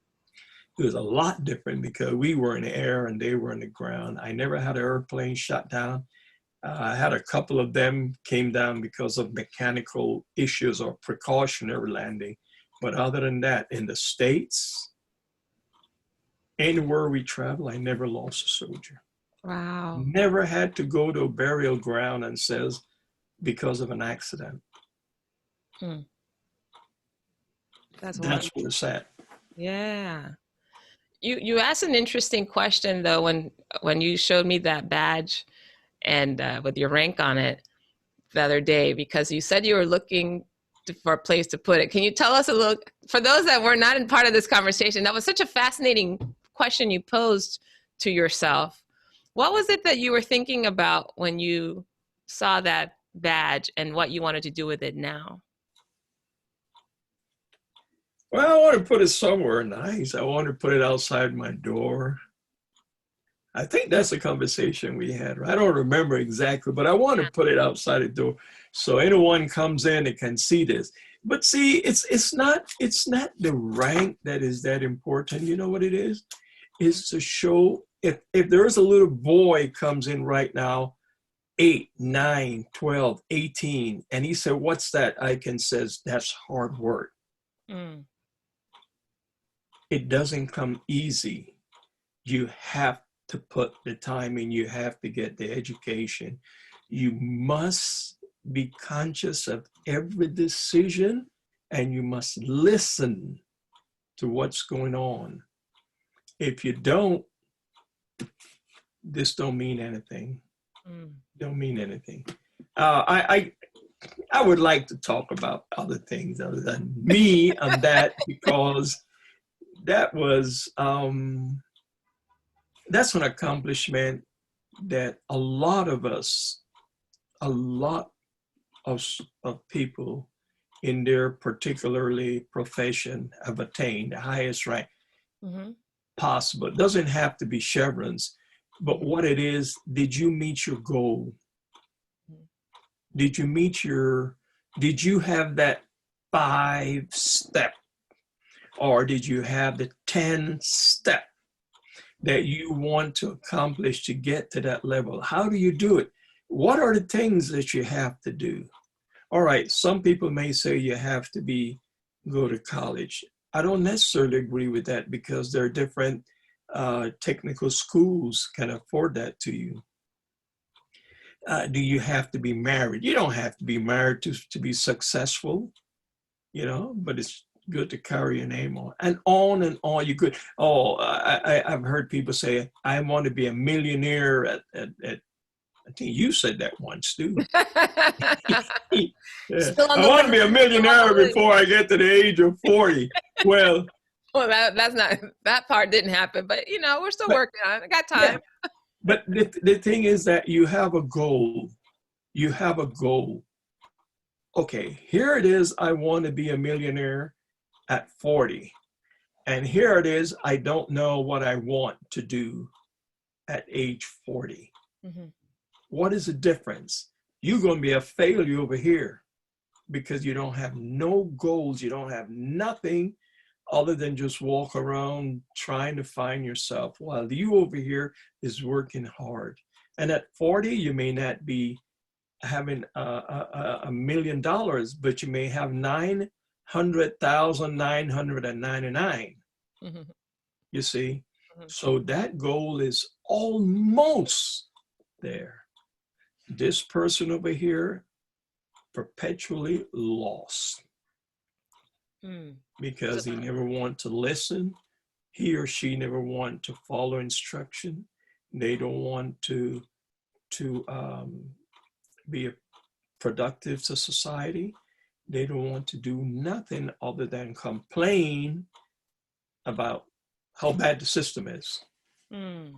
was a lot different because we were in the air and they were in the ground. I never had an airplane shot down. I had a couple of them came down because of mechanical issues or precautionary landing. But other than that, in the States, anywhere we travel, I never lost a soldier. Wow. Never had to go to a burial ground and says because of an accident. That's where it's at. Yeah. You asked an interesting question though when you showed me that badge and with your rank on it the other day, because you said you were looking for a place to put it. Can you tell us a little, for those that were not in part of this conversation, that was such a fascinating question you posed to yourself. What was it that you were thinking about when you saw that badge and what you wanted to do with it now? Well, I want to put it somewhere nice. I want to put it outside my door. I think that's a conversation we had. I don't remember exactly, but I want to put it outside the door so anyone comes in and can see this. But see, it's not the rank that is that important. You know what it is? It's to show if there's a little boy comes in right now, 8, 9, 12, 18, and he said, "What's that?" I can says, "That's hard work." it doesn't come easy. You have to put the time in, you have to get the education. You must be conscious of every decision, and you must listen to what's going on. If you don't, this don't mean anything. Don't mean anything. I would like to talk about other things other than me and that, because that was that's an accomplishment that a lot of us, a lot of people in their particularly profession have attained the highest rank possible. It doesn't have to be chevrons, but what it is, did you meet your goal? Did you have that 5-step, or did you have the 10-step that you want to accomplish to get to that level? How do you do it? What are the things that you have to do? All right, some people may say you have to go to college. I don't necessarily agree with that, because there are different technical schools can afford that to you. Do you have to be married? You don't have to be married to be successful, but it's good to carry your name on. And on you could. I've heard people say, I want to be a millionaire at I think you said that once too. Yeah. I want to be a millionaire before I get to the age of 40. Well, that's not, that part didn't happen, but we're still working on it. I got time. Yeah. But the thing is that you have a goal. You have a goal. Okay, here it is. I want to be a millionaire at 40. And here it is. I don't know what I want to do at age 40. What is the difference? You're going to be a failure over here because you don't have no goals. You don't have nothing other than just walk around trying to find yourself, while you over here is working hard. And at 40, you may not be having $1 million, but you may have 900,999. You see? So that goal is almost there. This person over here perpetually lost because he never wanted to listen. He or she never wanted to follow instruction. They don't want to be productive to society. They don't want to do nothing other than complain about how bad the system is. And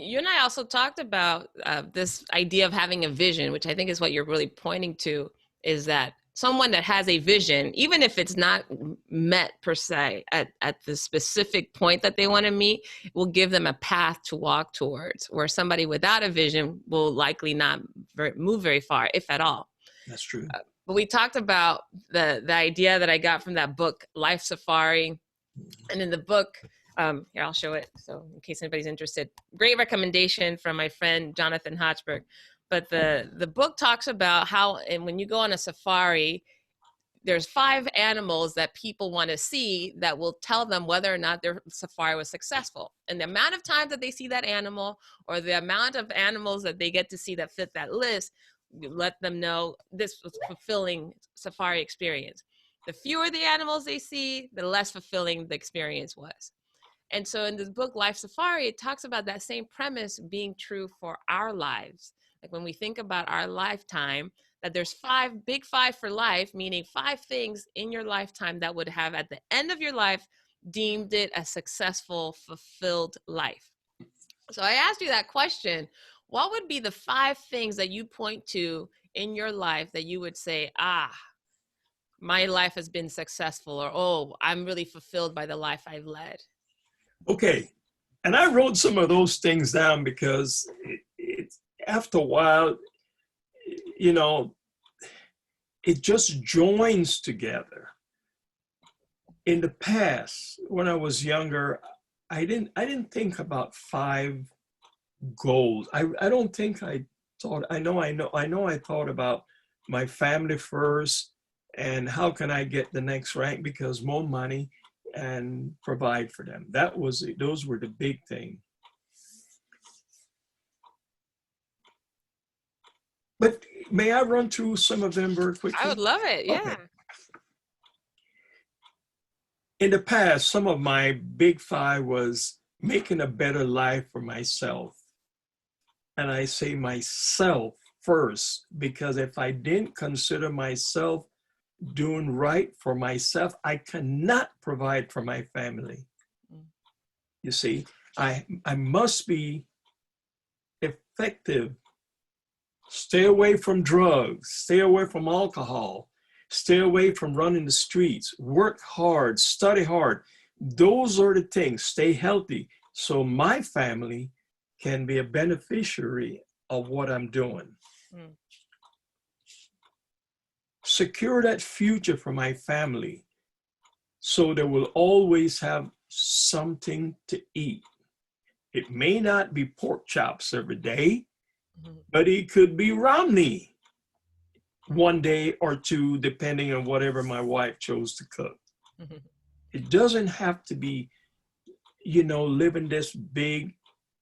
you and I also talked about this idea of having a vision, which I think is what you're really pointing to, is that someone that has a vision, even if it's not met per se at the specific point that they want to meet, will give them a path to walk towards, where somebody without a vision will likely not move very far, if at all. That's true. But we talked about the idea that I got from that book, Life Safari. And in the book, here, I'll show it. So in case anybody's interested, great recommendation from my friend, Jonathan Hotchberg. But the book talks about how, and when you go on a safari, there's 5 animals that people want to see that will tell them whether or not their safari was successful. And the amount of times that they see that animal, or the amount of animals that they get to see that fit that list, let them know this was a fulfilling safari experience. The fewer the animals they see, the less fulfilling the experience was. And so in this book, Life Safari, it talks about that same premise being true for our lives. Like when we think about our lifetime, that there's 5, big 5 for life, meaning 5 things in your lifetime that would have at the end of your life deemed it a successful, fulfilled life. So I asked you that question. What would be the 5 things that you point to in your life that you would say, my life has been successful, or, oh, I'm really fulfilled by the life I've led? Okay. And I wrote some of those things down because after a while, it just joins together. In the past, when I was younger, I didn't think about 5 goals. I don't think I thought, I know I thought about my family first and how can I get the next rank, because more money, and provide for them. Those were the big thing. But may I run through some of them very quickly? I would love it. Yeah. Okay. In the past, some of my big five was making a better life for myself. And I say myself first, because if I didn't consider myself doing right for myself, I cannot provide for my family. You see, I must be effective. Stay away from drugs, stay away from alcohol, stay away from running the streets, work hard, study hard. Those are the things. Stay healthy so my family can be a beneficiary of what I'm doing. Mm. Secure that future for my family so they will always have something to eat. It may not be pork chops every day, but it could be Romney one day or two, depending on whatever my wife chose to cook. It doesn't have to be, living this big.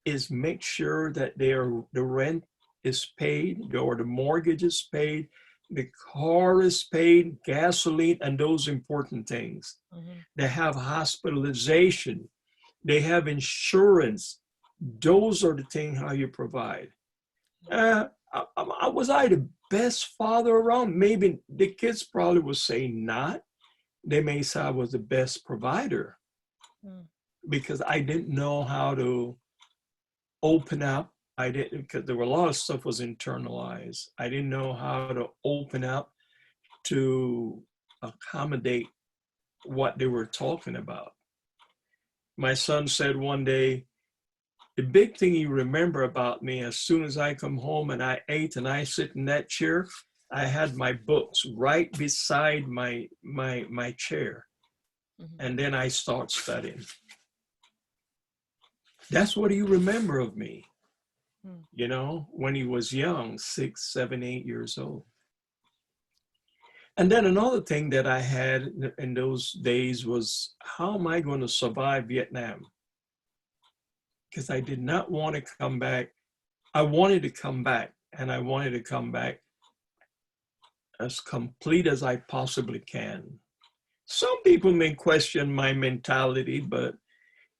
Is make sure that the rent is paid, or the mortgage is paid, the car is paid, gasoline, and those important things. They have hospitalization, they have insurance. Those are the things how you provide. Was I the best father around? Maybe the kids probably would say not. They may say I was the best provider because I didn't know how to open up. I didn't, because there were a lot of stuff was internalized. I didn't know how to open up to accommodate what they were talking about. My son said one day, the big thing you remember about me, as soon as I come home and I ate and I sit in that chair, I had my books right beside my chair. And then I start studying. That's what you remember of me, when he was young, 6, 7, 8 years old. And then another thing that I had in those days was, how am I going to survive Vietnam? Because I did not want to come back. I wanted to come back, and I wanted to come back as complete as I possibly can. Some people may question my mentality, but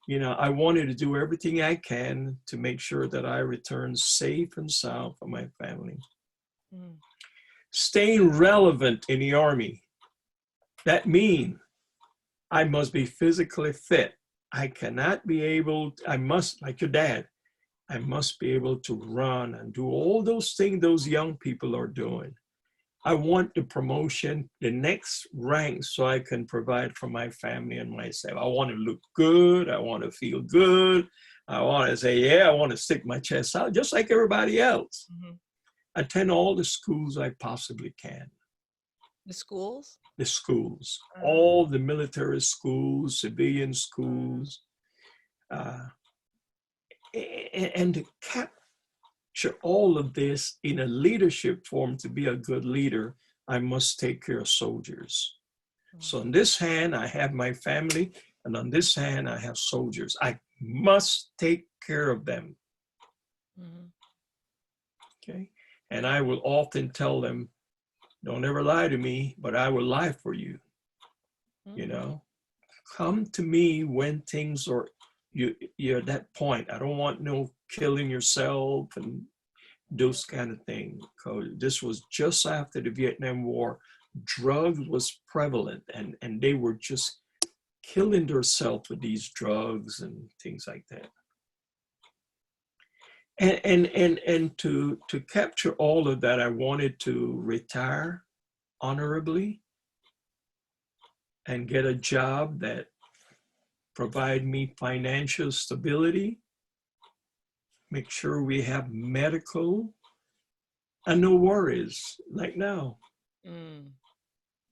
I wanted to do everything I can to make sure that I return safe and sound for my family. Staying relevant in the Army. That means I must be physically fit. I cannot be able, I must, like your dad, I must be able to run and do all those things those young people are doing. I want the promotion, the next rank, so I can provide for my family and myself. I want to look good. I want to feel good. I want to say, yeah, I want to stick my chest out just like everybody else. Attend all the schools I possibly can. The schools? The schools, all the military schools, civilian schools, and to capture all of this in a leadership form. To be a good leader, I must take care of soldiers. So on this hand, I have my family, and on this hand, I have soldiers. I must take care of them. Okay, and I will often tell them, don't ever lie to me, but I will lie for you. Come to me when things are, you're at that point. I don't want no killing yourself and those kind of things. Because this was just after the Vietnam War. Drugs was prevalent, and they were just killing themselves with these drugs and things like that. And to capture all of that, I wanted to retire honorably and get a job that provide me financial stability, make sure we have medical, and no worries like now.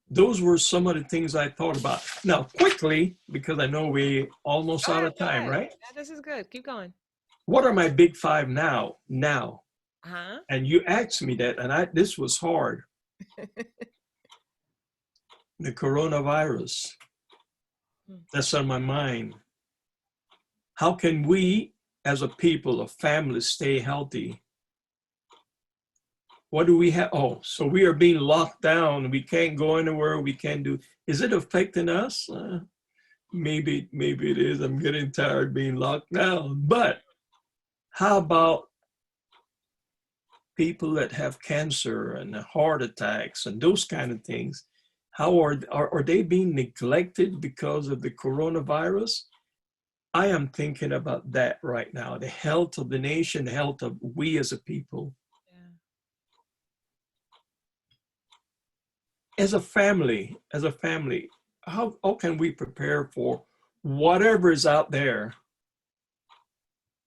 Those were some of the things I thought about. Now, quickly, because I know we almost out of time, right? Yeah, this is good. Keep going. What are my big five now? And you asked me that, and this was hard. The coronavirus. That's on my mind. How can we, as a people, a family, stay healthy? What do we have? Oh, so we are being locked down. We can't go anywhere. We can't do. Is it affecting us? Maybe it is. I'm getting tired being locked down. But how about people that have cancer and heart attacks and those kind of things? How are they being neglected because of the coronavirus? I am thinking about that right now. The health of the nation, the health of we as a people. As a family, how can we prepare for whatever is out there?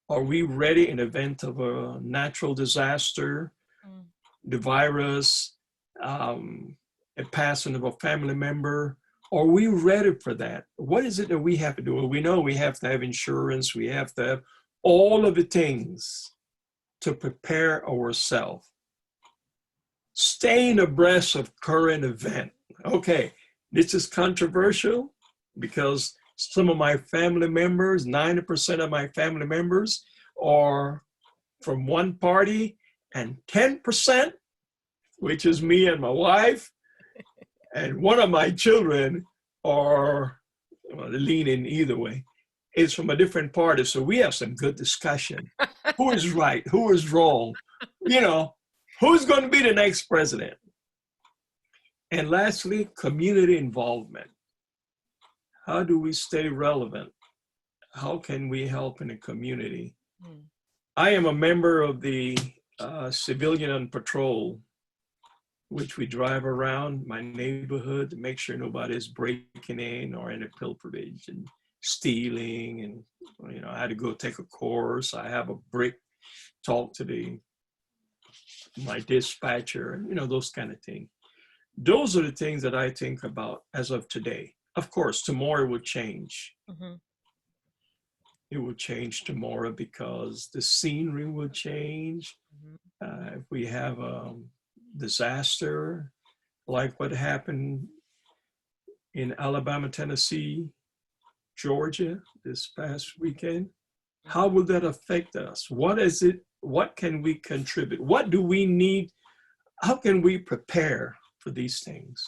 Are we ready in event of a natural disaster, the virus, a passing of a family member? Are we ready for that? What is it that we have to do? Well, we know we have to have insurance. We have to have all of the things to prepare ourselves. Staying abreast of current event. Okay, this is controversial because some of my family members, 90% of my family members are from one party, and 10%, which is me and my wife, and one of my children are leaning either way, is from a different party. So we have some good discussion. Who is right? Who is wrong? You know, who's going to be the next president? And lastly, community involvement. How do we stay relevant? How can we help in the community? I am a member of the Civilian on Patrol, which we drive around my neighborhood to make sure nobody's breaking in or any pilferage and stealing. And, you know, I had to go take a course. I have a brick, talk to my dispatcher, and, you know, those kind of things. Those are the things that I think about as of today. Of course, tomorrow will change. It will change tomorrow because the scenery will change. If we have a disaster like what happened in Alabama, Tennessee, Georgia this past weekend, how will that affect us? What is it? What can we contribute? What do we need? How can we prepare for these things?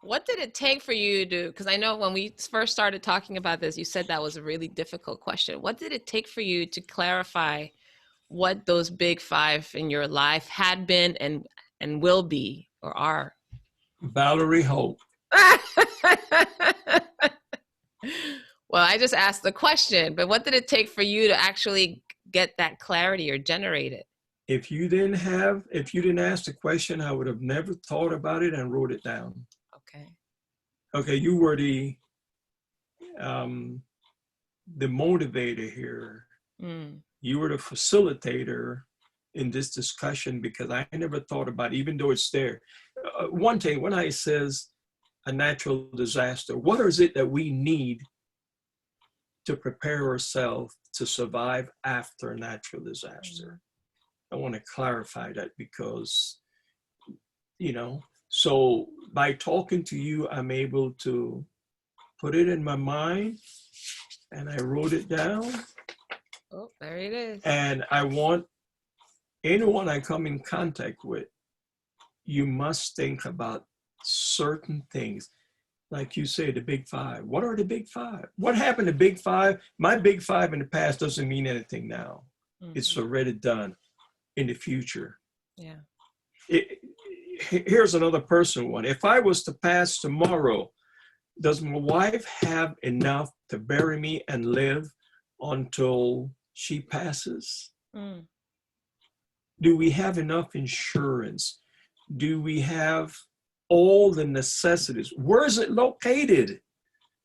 What did it take for you to, because I know when we first started talking about this, you said that was a really difficult question. What did it take for you to clarify what those big five in your life had been and will be or are? Valerie Hope. Well, I just asked the question, but what did it take for you to actually get that clarity or generate it? If you didn't ask the question, I would have never thought about it and wrote it down. Okay, you were the motivator here. You were the facilitator in this discussion because I never thought about it, even though it's there. One thing, when I says a natural disaster, what is it that we need to prepare ourselves to survive after a natural disaster? I want to clarify that because, you know, so by talking to you, I'm able to put it in my mind, and I wrote it down. Oh, there it is. And I want anyone I come in contact with, you must think about certain things. Like you say, the big five. What are the big five? What happened to big five? My big five in the past doesn't mean anything now. It's already done. In the future. Here's another personal one. If I was to pass tomorrow, does my wife have enough to bury me and live until she passes? Do we have enough insurance? Do we have all the necessities? Where is it located?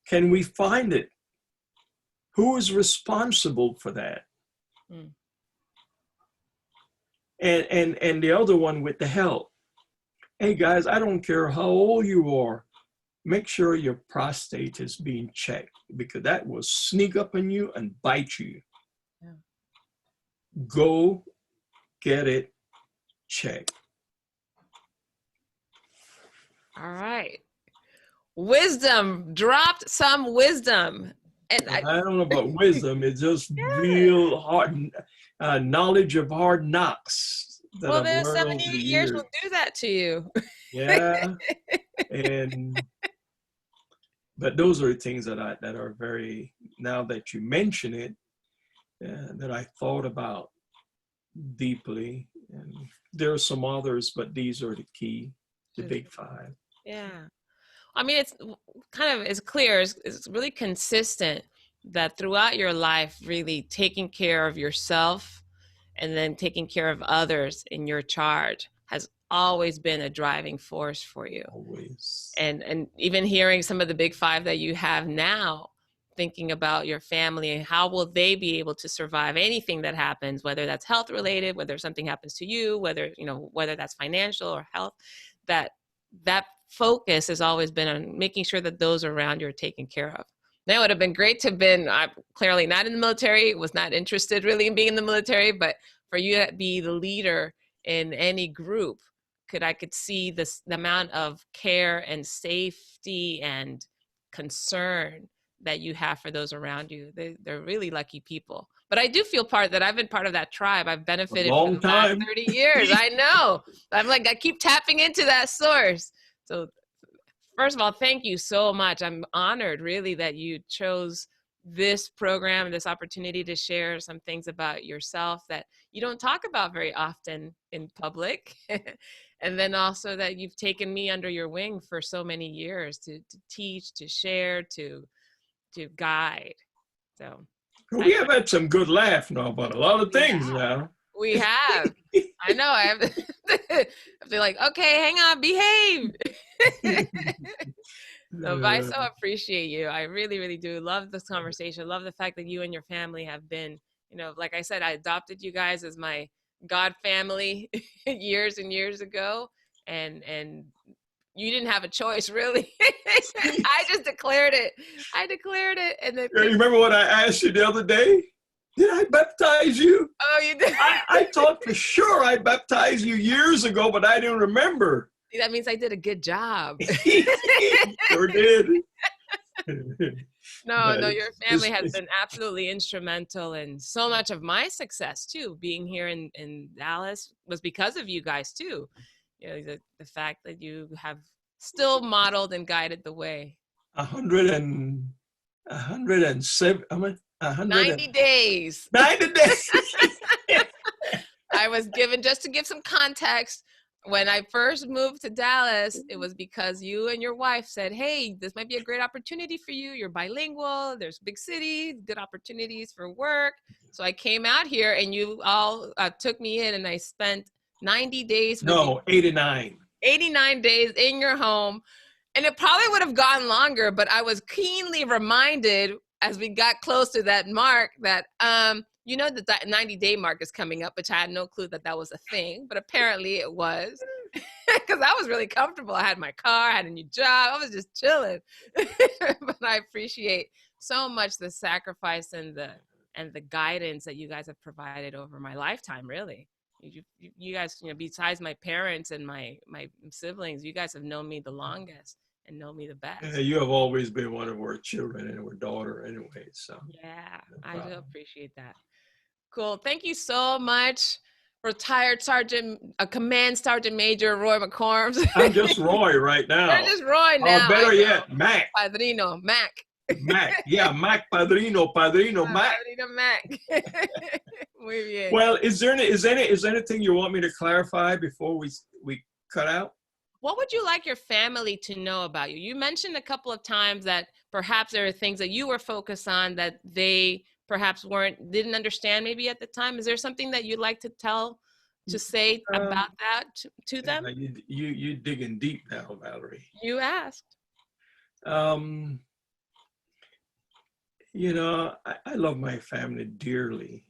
Can we find it? Who is responsible for that? And the other one with the health. Hey guys, I don't care how old you are, make sure your prostate is being checked because that will sneak up on you and bite you. Go get it checked. All right. wisdom, dropped some wisdom. And I don't know about wisdom. It's just yeah. real hard knowledge of hard knocks that Well, I've the learned over the 78 years will years. do that to you. Yeah, and but those are things that are very, now that you mention it, that I thought about deeply. And there are some others, but these are the key, the big five. Yeah. I mean, it's kind of, it's clear, it's really consistent that throughout your life, really taking care of yourself and then taking care of others in your charge has always been a driving force for you. Always. And even hearing some of the big five that you have now, thinking about your family and how will they be able to survive anything that happens, whether that's health related, whether something happens to you, whether, you know, whether that's financial or health, that focus has always been on making sure that those around you are taken care of. Now, it would have been great to have been, I'm clearly not in the military, was not interested really in being in the military, but for you to be the leader in any group, I could see the amount of care and safety and concern that you have for those around you. They're really lucky people. But I do feel that I've been part of that tribe. I've A benefited for long the last time. 30 years. I know. I'm like, I keep tapping into that source. So first of all, thank you so much. I'm honored really that you chose this program, this opportunity to share some things about yourself that you don't talk about very often in public. And then also that you've taken me under your wing for so many years to teach, to share, to guide. So We have had some good laugh now about a lot of things now. we have. I know. I have to be like, okay, hang on, behave. No, but I so appreciate you. I really, really do love this conversation. Love the fact that you and your family have been, you know, like I said, I adopted you guys as my God family years and years ago. And you didn't have a choice, really. I just declared it. I declared it. And then You remember what I asked you the other day? Did I baptize you? oh, you did. I thought for sure I baptized you years ago, but I didn't remember. That means I did a good job. Sure did. No, your family has been absolutely instrumental in so much of my success too. Being here in Dallas was because of you guys too. You know, the fact that you have still modeled and guided the way. 107, 90 days. 90 days. I was given, just to give some context, when I first moved to Dallas, it was because you and your wife said, hey, this might be a great opportunity for you. You're bilingual. There's big cities, good opportunities for work. So I came out here and you all took me in and I spent 90 days. No, 89. 89 days in your home. And it probably would have gone longer, but I was keenly reminded as we got close to that mark that, you know, that 90-day mark is coming up, which I had no clue that was a thing, but apparently it was, because I was really comfortable. I had my car, I had a new job. I was just chilling. But I appreciate so much the sacrifice and the guidance that you guys have provided over my lifetime, really. You guys, you know, besides my parents and my siblings, you guys have known me the longest and know me the best. Yeah, you have always been one of our children and our daughter anyway, so. Yeah, no, I do appreciate that. Cool. Thank you so much, retired Command Sergeant Major Roy McCormes. I'm just Roy right now. You're just Roy now. Or better yet, Mac. Padrino, Mac. Mac. Yeah, Mac Padrino, Mac. Padrino Mac. Muy bien. Well, is there anything you want me to clarify before we cut out? What would you like your family to know about you? You mentioned a couple of times that perhaps there are things that you were focused on that they perhaps didn't understand maybe at the time. Is there something that you'd like to say about that to them? You digging deep now, Valerie. You asked. You know, I love my family dearly.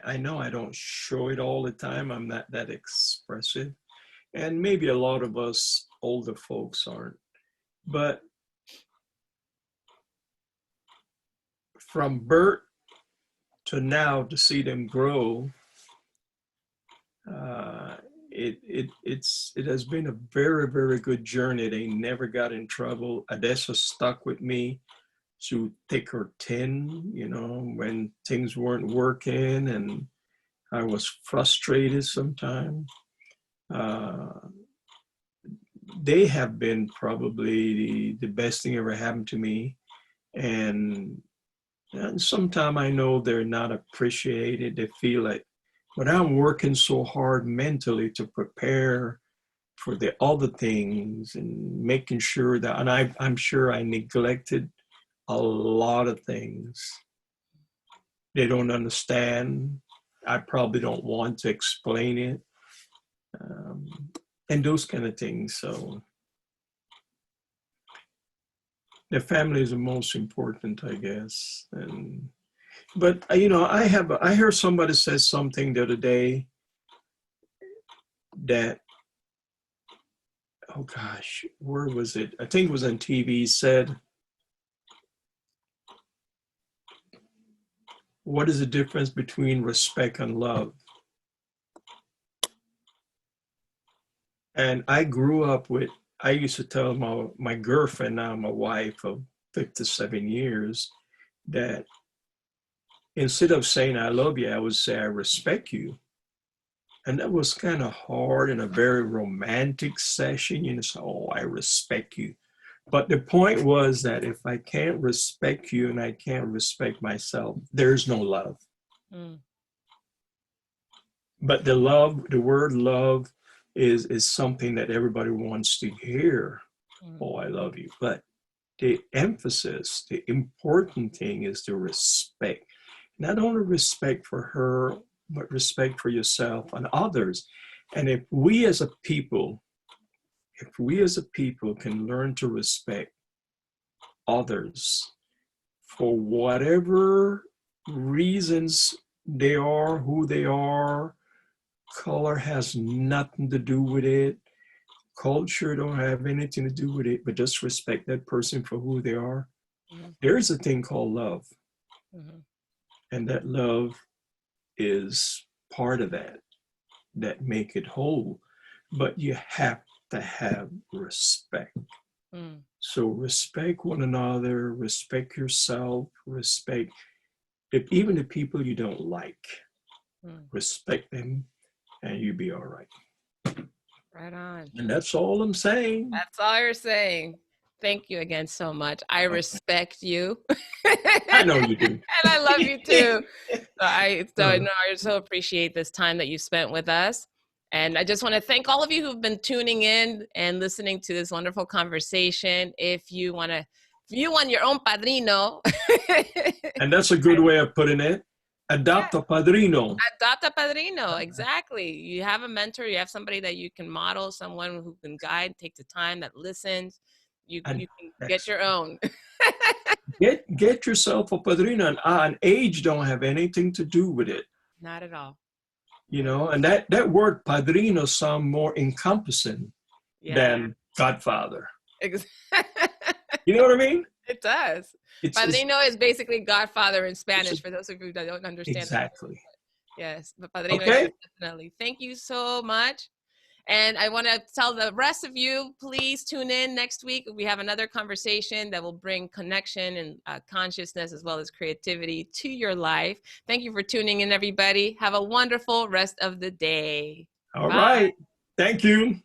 I know I don't show it all the time. I'm not that expressive. And maybe a lot of us older folks aren't. But from birth to now, to see them grow, it has been a very, very good journey. They never got in trouble. Odessa stuck with me through thick or thin, you know, when things weren't working and I was frustrated sometimes. They have been probably the best thing ever happened to me. And sometimes I know they're not appreciated. They feel like, but I'm working so hard mentally to prepare for the other things and making sure that, and I'm sure I neglected a lot of things. They don't understand. I probably don't want to explain it. And those kind of things. So the family is the most important, I guess. But you know, I heard somebody say something the other day that, oh gosh, where was it? I think it was on TV. Said, what is the difference between respect and love? And I grew up with, I used to tell my girlfriend, now my wife of 57 years, that instead of saying I love you, I would say I respect you. And that was kind of hard in a very romantic session, you know, so, oh, I respect you. But the point was that if I can't respect you and I can't respect myself, there's no love. Mm. But the word love is something that everybody wants to hear. Mm. Oh, I love you. But the emphasis, the important thing is the respect. Not only respect for her, but respect for yourself and others. And if we as a people can learn to respect others for whatever reasons they are, who they are, color has nothing to do with it. Culture don't have anything to do with it, but just respect that person for who they are. Mm-hmm. There is a thing called love. Mm-hmm. And that love is part of that make it whole. But you have to have respect. Mm. So respect one another, respect yourself, respect even the people you don't like. Mm. Respect them and you'll be all right. Right on. And that's all I'm saying. That's all you're saying. Thank you again so much. I respect you. I know you do. And I love you too. I so appreciate this time that you spent with us. And I just want to thank all of you who've been tuning in and listening to this wonderful conversation. If you want your own padrino. And that's a good way of putting it. Adopt a padrino. Adopt a padrino, exactly. You have a mentor, you have somebody that you can model, someone who can guide, take the time, that listens. You can get your own. Get yourself a padrino, and age don't have anything to do with it. Not at all. You know, and that word padrino sounds more encompassing than godfather. You know what I mean? It does. Padrino is basically godfather in Spanish, for those of you that don't understand. Exactly. Yes, but padrino is definitely. Thank you so much. And I want to tell the rest of you, please tune in next week. We have another conversation that will bring connection and consciousness as well as creativity to your life. Thank you for tuning in, everybody. Have a wonderful rest of the day. All right. Thank you.